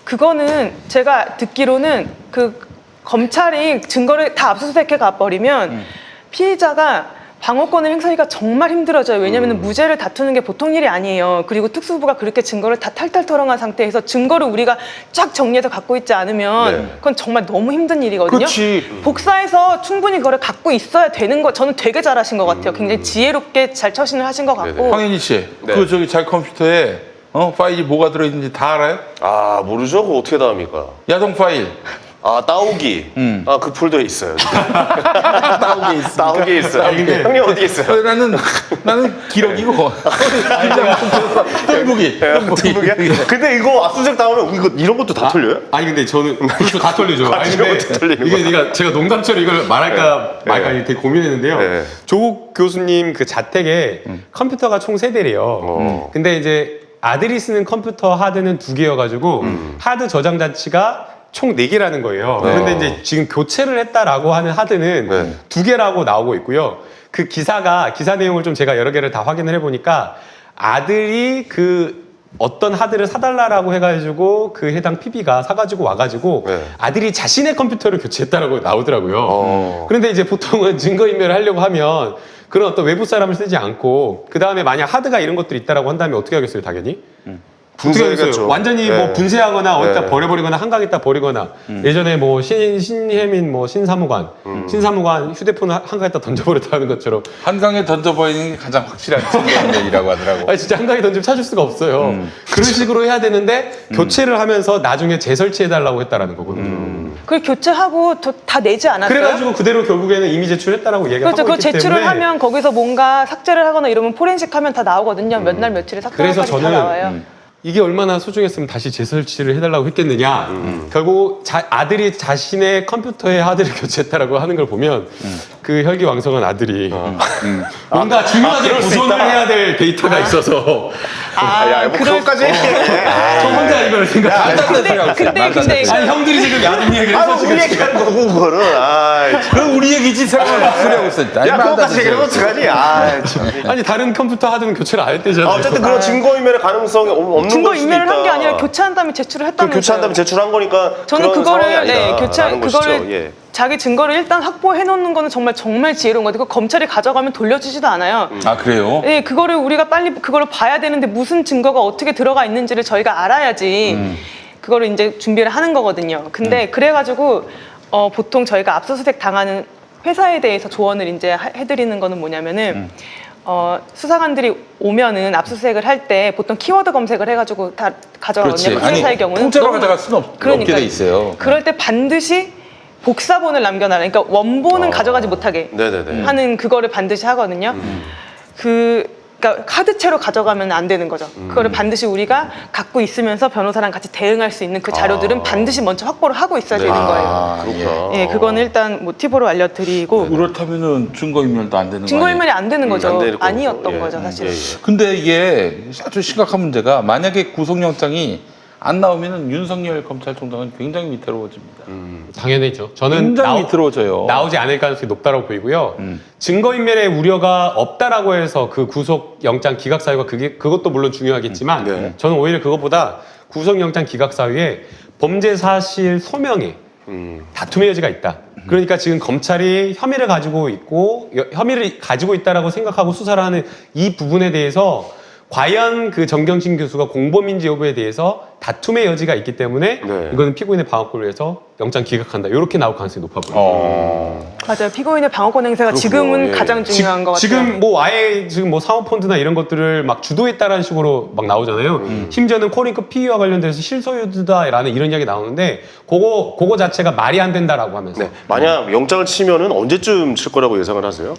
그거는 제가 듣기로는 그 검찰이 증거를 다 압수수색해 가버리면 피의자가 방어권을 행사하기가 정말 힘들어져요. 왜냐하면 무죄를 다투는 게 보통 일이 아니에요. 그리고 특수부가 그렇게 증거를 다 탈탈 털어간 상태에서 증거를 우리가 쫙 정리해서 갖고 있지 않으면 네. 그건 정말 너무 힘든 일이거든요. 그렇지. 복사해서 충분히 그걸 갖고 있어야 되는 거 저는 되게 잘하신 것 같아요. 굉장히 지혜롭게 잘 처신을 하신 것 같고. 네네. 황현희 씨, 네. 그 저기 자기 컴퓨터에 파일이 뭐가 들어있는지 다 알아요? 아, 모르죠? 그거 어떻게 다 합니까? 야동 파일. 아, 따오기. 아, 그 폴더에 있어요. 나오게 있어. 따오기에 있어요. 형님 어디에 있어요? 나는 기록이고. 똥무기. 근데 이거 압수수색 당하면 이거 이런 것도 다 틀려요? 아니 근데 저는 그렇죠, 다 털리죠. 아니 이런 근데 것도 털리는 이게 제가 농담처럼 이걸 말할까 말까 되게 고민했는데요. 네. 조국 교수님 그 자택에 컴퓨터가 총 3대래요. 근데 이제 아들이 쓰는 컴퓨터 하드는 2개여가지고 하드 저장 장치가 총 4개라는 거예요. 그런데 이제 지금 교체를 했다라고 하는 하드는 네. 2개라고 나오고 있고요. 그 기사 내용을 좀 제가 여러 개를 다 확인을 해보니까 아들이 그 어떤 하드를 사달라라고 해가지고 그 해당 PB가 사가지고 와가지고 네. 아들이 자신의 컴퓨터를 교체했다라고 나오더라고요. 어. 그런데 이제 보통은 증거인멸을 하려고 하면 그런 어떤 외부 사람을 쓰지 않고 그 다음에 만약 하드가 이런 것들이 있다라고 한다면 어떻게 하겠어요, 당연히? 어떻게 하겠어요? 분쇄하겠죠. 완전히 네. 뭐 분쇄하거나 어디다 네. 버려버리거나 한강에다 버리거나 예전에 뭐 신혜민 뭐 신사무관 휴대폰 한강에다 던져버렸다는 것처럼 한강에 던져버리는 게 가장 확실한 증거인멸이라고 하더라고. 아니 진짜 한강에 던지면 찾을 수가 없어요. 그런 식으로 해야 되는데 교체를 하면서 나중에 재설치해달라고 했다라는 거거든요. 그걸 교체하고 다 내지 않았어요? 그래가지고 그대로 결국에는 이미 제출했다라고 얘기를 그렇죠. 하고 그거 있기 제출을 때문에 하면 거기서 뭔가 삭제를 하거나 이러면 포렌식 하면 다 나오거든요. 몇 날 며칠에 그래서 삭제하까지 다 저는 나와요. 이게 얼마나 소중했으면 다시 재설치를 해달라고 했겠느냐. 결국 아들이 자신의 컴퓨터에 하드를 교체했다라고 하는 걸 보면 그 혈기왕성한 아들이 뭔가 중요하게 그럴 수 보존을 있다. 해야 될 데이터가 있어서 야, 뭐 그것까지 얘기해. 저 혼자 이걸 생각하는데 근데 아니 형들이 지금 야동 얘기를 아, 해서 뭐 우리 얘기하는 거고, 그거는. 아, 참. 그럼 우리 얘기지 생각을 하려고 했어. 야, 그것까지 얘기하면 어떡하지? 아, 참. 아니 다른 컴퓨터 하드는 교체를 안 했대잖아요. 아, 어쨌든 그런 증거인멸의 가능성이 없는 증거 걸 수도 인멸을 한 게 있다. 아니라 교체한 다음에 제출을 했다면서요. 교체한 다음에 제출한 거니까 저는 그런 그거를 상황이 아니다. 그거를 라는 것이죠. 예. 자기 증거를 일단 확보해 놓는 거는 정말 지혜로운 것 같아요. 검찰이 가져가면 돌려주지도 않아요. 아 그래요? 네, 그거를 우리가 빨리 그거를 봐야 되는데 무슨 증거가 어떻게 들어가 있는지를 저희가 알아야지 그거를 이제 준비를 하는 거거든요. 근데 그래가지고 보통 저희가 압수수색 당하는 회사에 대해서 조언을 이제 해드리는 거는 뭐냐면은 수사관들이 오면은 압수수색을 할 때 보통 키워드 검색을 해가지고 다 가져가거든요. 그 회사의 경우는 통째로 너무- 가져갈 수는 없게 돼 있어요. 그럴 때 반드시 복사본을 남겨놔라. 그러니까 원본은 가져가지 못하게 네네네. 하는 그거를 반드시 하거든요. 그러니까 카드채로 가져가면 안 되는 거죠. 그거를 반드시 우리가 갖고 있으면서 변호사랑 같이 대응할 수 있는 그 자료들은 반드시 먼저 확보를 하고 있어야 되는 거예요. 아, 그렇구나. 예, 그거는 일단 뭐 팁으로 알려드리고 그렇다면은 증거인멸도 안 되는 거 아니에요? 증거인멸이 안 되는 거죠. 안 되는 거죠. 아니었던 예. 거죠, 사실은. 예. 근데 이게 아주 심각한 문제가 만약에 구속영장이 안 나오면은 윤석열 검찰총장은 굉장히 위태로워집니다. 당연하죠. 저는 굉장히 위태로워져요. 나오지 않을 가능성이 높다고 보이고요. 증거인멸의 우려가 없다라고 해서 그 구속영장 기각 사유가 그것도 물론 중요하겠지만 네. 저는 오히려 그것보다 구속영장 기각 사유에 범죄 사실 소명에 다툼의 여지가 있다. 그러니까 지금 검찰이 혐의를 가지고 있고 혐의를 가지고 있다라고 생각하고 수사를 하는 이 부분에 대해서 과연 그 정경심 교수가 공범인지 여부에 대해서 다툼의 여지가 있기 때문에 네. 이거는 피고인의 방어권을 위해서 영장 기각한다. 이렇게 나올 가능성이 높아 보여요. 맞아요. 피고인의 방어권 행사가 지금은 예. 가장 중요한 것 같아요. 지금 뭐 아예 지금 뭐 사모펀드나 이런 것들을 막 주도했다라는 식으로 막 나오잖아요. 심지어는 코링크 피의와 관련돼서 실소유주다라는 이런 이야기 나오는데 그거 자체가 말이 안 된다라고 하면서 네. 만약 영장을 치면은 언제쯤 칠 거라고 예상을 하세요?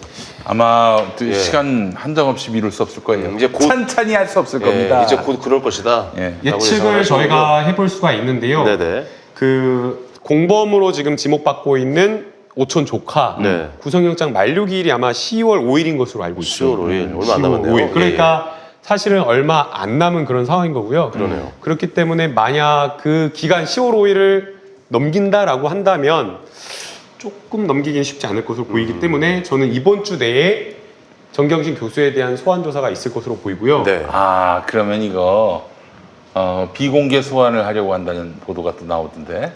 아마 예. 시간 한정 없이 미룰 수 없을 거예요. 이제 곧- 찬찬히 할 수 없을 예, 겁니다. 이제 곧 그럴 것이다. 예. 라고 예측을 예상을 저희가 하시는군요. 해볼 수가 있는데요. 네네. 그 공범으로 지금 지목받고 있는 오촌 조카 네. 구속영장 만료기일이 아마 10월 5일인 것으로 알고 있어요. 10월 5일 얼마 안 10월 남았네요. 5일. 그러니까 사실은 얼마 안 남은 그런 상황인 거고요. 그러네요. 그렇기 때문에 만약 그 기간 10월 5일을 넘긴다라고 한다면 조금 넘기긴 쉽지 않을 것으로 보이기 때문에 저는 이번 주 내에 정경심 교수에 대한 소환 조사가 있을 것으로 보이고요. 네. 아 그러면 이거 비공개 소환을 하려고 한다는 보도가 또 나오던데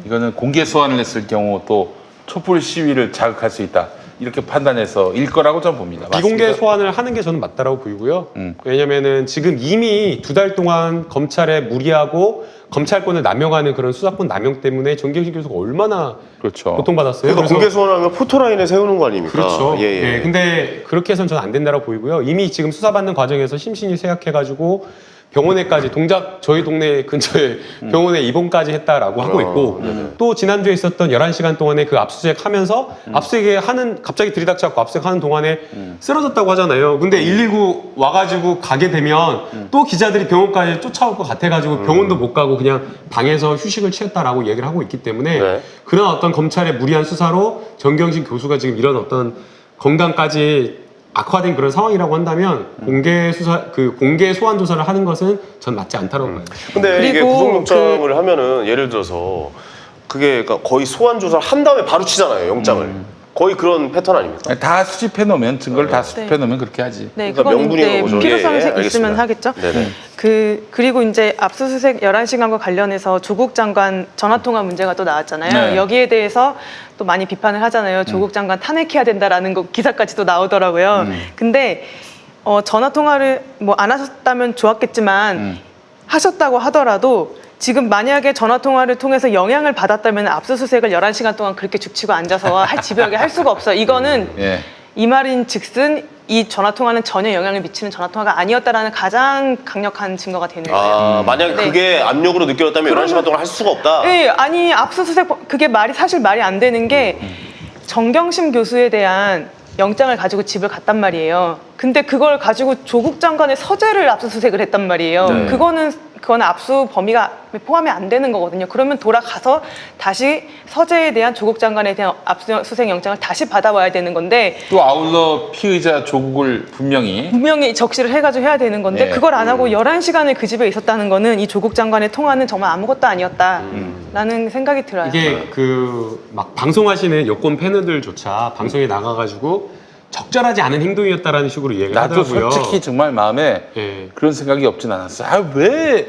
이거는 공개 소환을 했을 경우 또 촛불 시위를 자극할 수 있다 이렇게 판단해서 일 거라고 저는 봅니다. 비공개 맞습니까? 소환을 하는 게 저는 맞다라고 보이고요. 왜냐면은 지금 이미 2달 동안 검찰에 무리하고 검찰권을 남용하는 그런 수사권 남용 때문에 정경심 교수가 얼마나 그렇죠. 고통받았어요. 그러니까 공개 소환하면 포토라인에 세우는 거 아닙니까? 그렇죠. 예, 예. 네, 근데 그렇게 해서는 저는 안 된다고 보이고요. 이미 지금 수사받는 과정에서 심신이 쇠약해가지고 병원에까지 저희 동네 근처에 병원에 입원까지 했다라고 하고 있고 또 지난주에 있었던 11시간 동안에 그 압수수색 하면서 갑자기 들이닥쳐갖고 압수수색하는 동안에 쓰러졌다고 하잖아요. 근데 119 와가지고 가게 되면 또 기자들이 병원까지 쫓아올 것 같아가지고 병원도 못 가고 그냥 방에서 휴식을 취했다라고 얘기를 하고 있기 때문에 네. 그런 어떤 검찰의 무리한 수사로 정경심 교수가 지금 이런 어떤 건강까지 악화된 그런 상황이라고 한다면 공개 소환 조사를 하는 것은 전 맞지 않다고 봐요. 근데 이게 그리고 구속영장을 하면은 예를 들어서 그게 그러니까 거의 소환 조사를 한 다음에 바로 치잖아요, 영장을. 거의 그런 패턴 아닙니까? 다 수집해 놓으면 증거를 다 수집해 놓으면 그렇게 하지. 네, 그러니까 그건 명분이 이제 거죠. 필요성이 예, 있으면 알겠습니다. 하겠죠. 네네. 그리고 이제 압수수색 11시간과 관련해서 조국 장관 전화통화 문제가 또 나왔잖아요. 네. 여기에 대해서 또 많이 비판을 하잖아요. 조국 장관 탄핵해야 된다라는 거 기사까지 또 나오더라고요. 근데 전화통화를 뭐 안 하셨다면 좋았겠지만 하셨다고 하더라도 지금 만약에 전화통화를 통해서 영향을 받았다면 압수수색을 11시간 동안 그렇게 죽치고 앉아서 할 집요하게 할 수가 없어요. 이거는 예. 이 말인 즉슨 이 전화통화는 전혀 영향을 미치는 전화통화가 아니었다라는 가장 강력한 증거가 되는 거예요. 아, 만약에 네. 그게 압력으로 느껴졌다면 11시간 동안 할 수가 없다. 네, 아니 압수수색 그게 사실 말이 안 되는 게 정경심 교수에 대한 영장을 가지고 집을 갔단 말이에요. 근데 그걸 가지고 조국 장관의 서재를 압수수색을 했단 말이에요. 네. 그거는 압수 범위가 포함이 안 되는 거거든요. 그러면 돌아가서 다시 서재에 대한 조국 장관에 대한 압수수색 영장을 다시 받아와야 되는 건데 또 아울러 피의자 조국을 분명히 분명히 적시를 해가지고 해야 되는 건데 네. 그걸 안 하고 11시간을 그 집에 있었다는 거는 이 조국 장관의 통화는 정말 아무것도 아니었다라는 생각이 들어요. 이게 막 방송하시는 여권 패널들조차 방송에 나가가지고 적절하지 않은 행동이었다라는 식으로 이야기를 나도 하더라고요. 솔직히 정말 마음에 예. 그런 생각이 없진 않았어. 아, 왜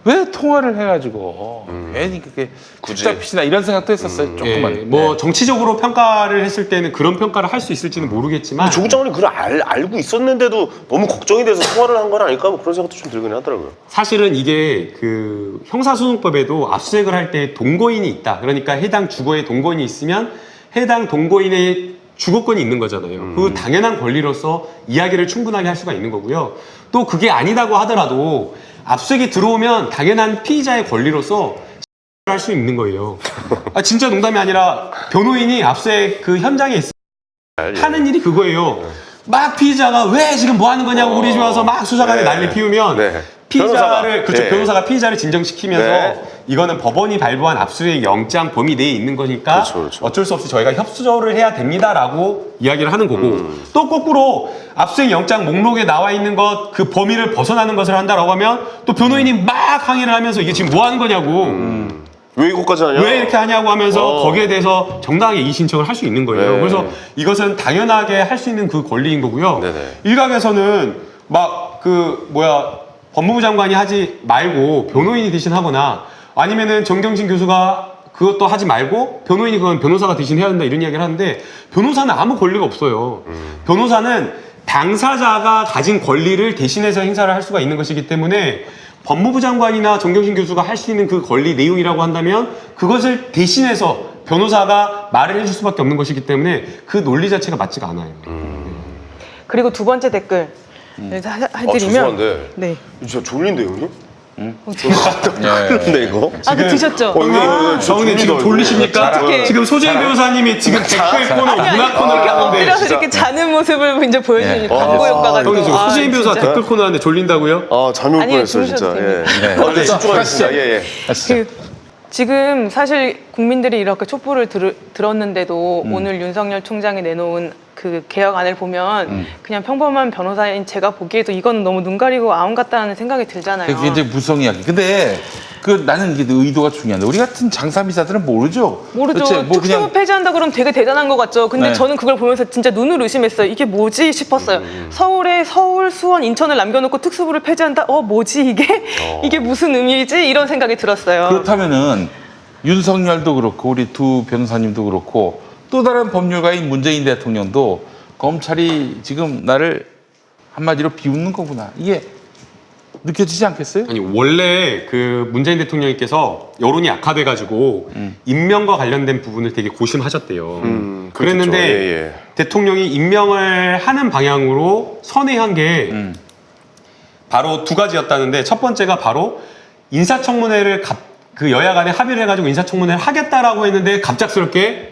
왜 통화를 해가지고 괜히 그렇게 굳이. 잡히시나 이런 생각도 했었어요. 조금만. 예, 뭐 정치적으로 평가를 했을 때는 그런 평가를 할 수 있을지는 모르겠지만 조국 장관이 그걸 알고 있었는데도 너무 걱정이 돼서 통화를 한 건 아닐까 뭐 그런 생각도 좀 들긴 하더라고요. 사실은 이게 그 형사소송법에도 압수수색을 할 때 동거인이 있다. 그러니까 해당 주거에 동거인이 있으면 해당 동거인의 주거권이 있는 거잖아요. 그 당연한 권리로서 이야기를 충분하게 할 수가 있는 거고요. 또 그게 아니다고 하더라도 압수수색이 들어오면 당연한 피의자의 권리로서 할 수 있는 거예요. 아 진짜 농담이 아니라 변호인이 압수수색 그 현장에 있으면 하는 일이 그거예요. 막 피의자가 왜 지금 뭐 하는 거냐고 우리 집에 와서 막 수사관에 네. 난리 피우면 네. 피의자를 그렇죠. 네. 변호사가 피의자를 진정시키면서 네. 이거는 법원이 발부한 압수수색 영장 범위 내에 있는 거니까 그렇죠, 그렇죠. 어쩔 수 없이 저희가 협조를 해야 됩니다라고 이야기를 하는 거고 또 거꾸로 압수수색 영장 목록에 나와 있는 것 그 범위를 벗어나는 것을 한다라고 하면 또 변호인이 막 항의를 하면서 이게 지금 뭐 하는 거냐고 왜 이것까지 하냐? 왜 이렇게 하냐고 하면서 거기에 대해서 정당하게 이의 신청을 할 수 있는 거예요. 네. 그래서 이것은 당연하게 할 수 있는 그 권리인 거고요. 네네. 일각에서는 막 그 법무부 장관이 하지 말고 변호인이 대신 하거나 아니면은 정경심 교수가 그것도 하지 말고 변호인이 그건 변호사가 대신 해야 된다 이런 이야기를 하는데 변호사는 아무 권리가 없어요. 변호사는 당사자가 가진 권리를 대신해서 행사를 할 수가 있는 것이기 때문에 법무부 장관이나 정경심 교수가 할 수 있는 그 권리 내용이라고 한다면 그것을 대신해서 변호사가 말을 해줄 수밖에 없는 것이기 때문에 그 논리 자체가 맞지가 않아요. 그리고 두 번째 댓글 해드리면 죄송한데 네. 진짜 졸린데 형님? 예. 근데 이거? 아, 그 드셨죠? 정은이 지금 졸리십니까? 어떡해. 지금 소재희 변호사님이 지금 댓글 코너, 문화 코너 이렇게 하는데 엎드려서 이렇게 자는 모습을 이제 보여주니까 네. 광고 효과가 형님 지금 소재희 변호사 진짜. 댓글 코너 하는데 졸린다고요? 아 잠이 올 아니요, 뻔했어요 진짜. 주무셔도 예. 됩니다. 네. 집중하겠습니다. 예. 그 지금 사실 국민들이 이렇게 촛불을 들었는데도 오늘 윤석열 총장이 내놓은 그 개혁안을 보면 그냥 평범한 변호사인 제가 보기에도 이거는 너무 눈 가리고 아웅 같다는 생각이 들잖아요. 그게 이제 무성 이야기. 근데 그 나는 이게 의도가 중요한데 우리 같은 장사미사들은 모르죠. 모르죠. 도대체 뭐 특수부 그냥 폐지한다 그러면 되게 대단한 것 같죠. 근데 네. 저는 그걸 보면서 진짜 눈을 의심했어요. 이게 뭐지 싶었어요. 서울에 서울, 수원, 인천을 남겨놓고 특수부를 폐지한다. 뭐지 이게? 이게 무슨 의미지? 이런 생각이 들었어요. 그렇다면은 윤석열도 그렇고 우리 두 변호사님도 그렇고 또 다른 법률가인 문재인 대통령도 검찰이 지금 나를 한마디로 비웃는 거구나. 이게 느껴지지 않겠어요? 아니 원래 그 문재인 대통령님께서 여론이 악화돼가지고 임명과 관련된 부분을 되게 고심하셨대요. 그랬는데 그렇겠죠. 예, 예. 대통령이 임명을 하는 방향으로 선회한 게 바로 두 가지였다는데 첫 번째가 바로 인사청문회를 그 여야 간에 합의를 해가지고 인사청문회를 하겠다라고 했는데 갑작스럽게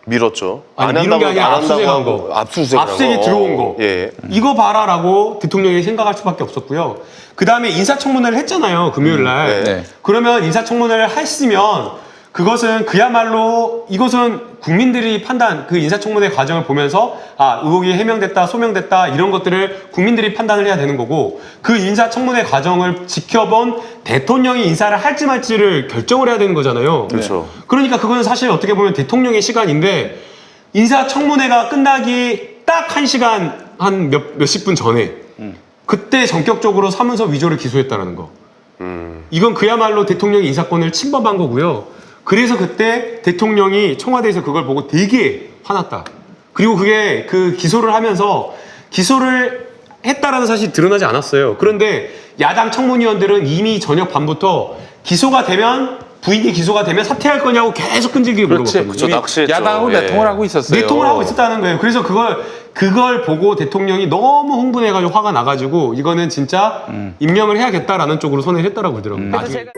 밀었죠. 아니, 안 미룬 게 한다고 아니라 안 한다고 압수수색한 하고 거. 압수수색 압수수색이 들어온 거. 예. 이거 봐라라고 대통령이 생각할 수밖에 없었고요. 그 다음에 인사청문회를 했잖아요. 금요일 날. 네. 그러면 인사청문회를 했으면 그것은 그야말로 이것은 국민들이 판단 그 인사청문회 과정을 보면서 의혹이 해명됐다 소명됐다 이런 것들을 국민들이 판단을 해야 되는 거고 그 인사청문회 과정을 지켜본 대통령이 인사를 할지 말지를 결정을 해야 되는 거잖아요. 그렇죠. 그러니까 그거는 사실 어떻게 보면 대통령의 시간인데 인사청문회가 끝나기 딱 1시간 한 몇십 분 전에 그때 전격적으로 사문서 위조를 기소했다라는 거. 이건 그야말로 대통령의 인사권을 침범한 거고요. 그래서 그때 대통령이 청와대에서 그걸 보고 되게 화났다. 그리고 그게 그 기소를 하면서 기소를 했다라는 사실이 드러나지 않았어요. 그런데 야당 청문위원들은 이미 저녁 밤부터 기소가 되면 부인이 기소가 되면 사퇴할 거냐고 계속 끈질기게 그렇지. 물어봤거든요. 그쵸, 낚시했죠. 야당하고 예. 내통을 하고 있었어요. 내통을 하고 있었다는 거예요. 그래서 그걸 보고 대통령이 너무 흥분해가지고 화가 나가지고 이거는 진짜 임명을 해야겠다라는 쪽으로 선회를 했다라고 그러더라고요. 그래서 나중에. 제가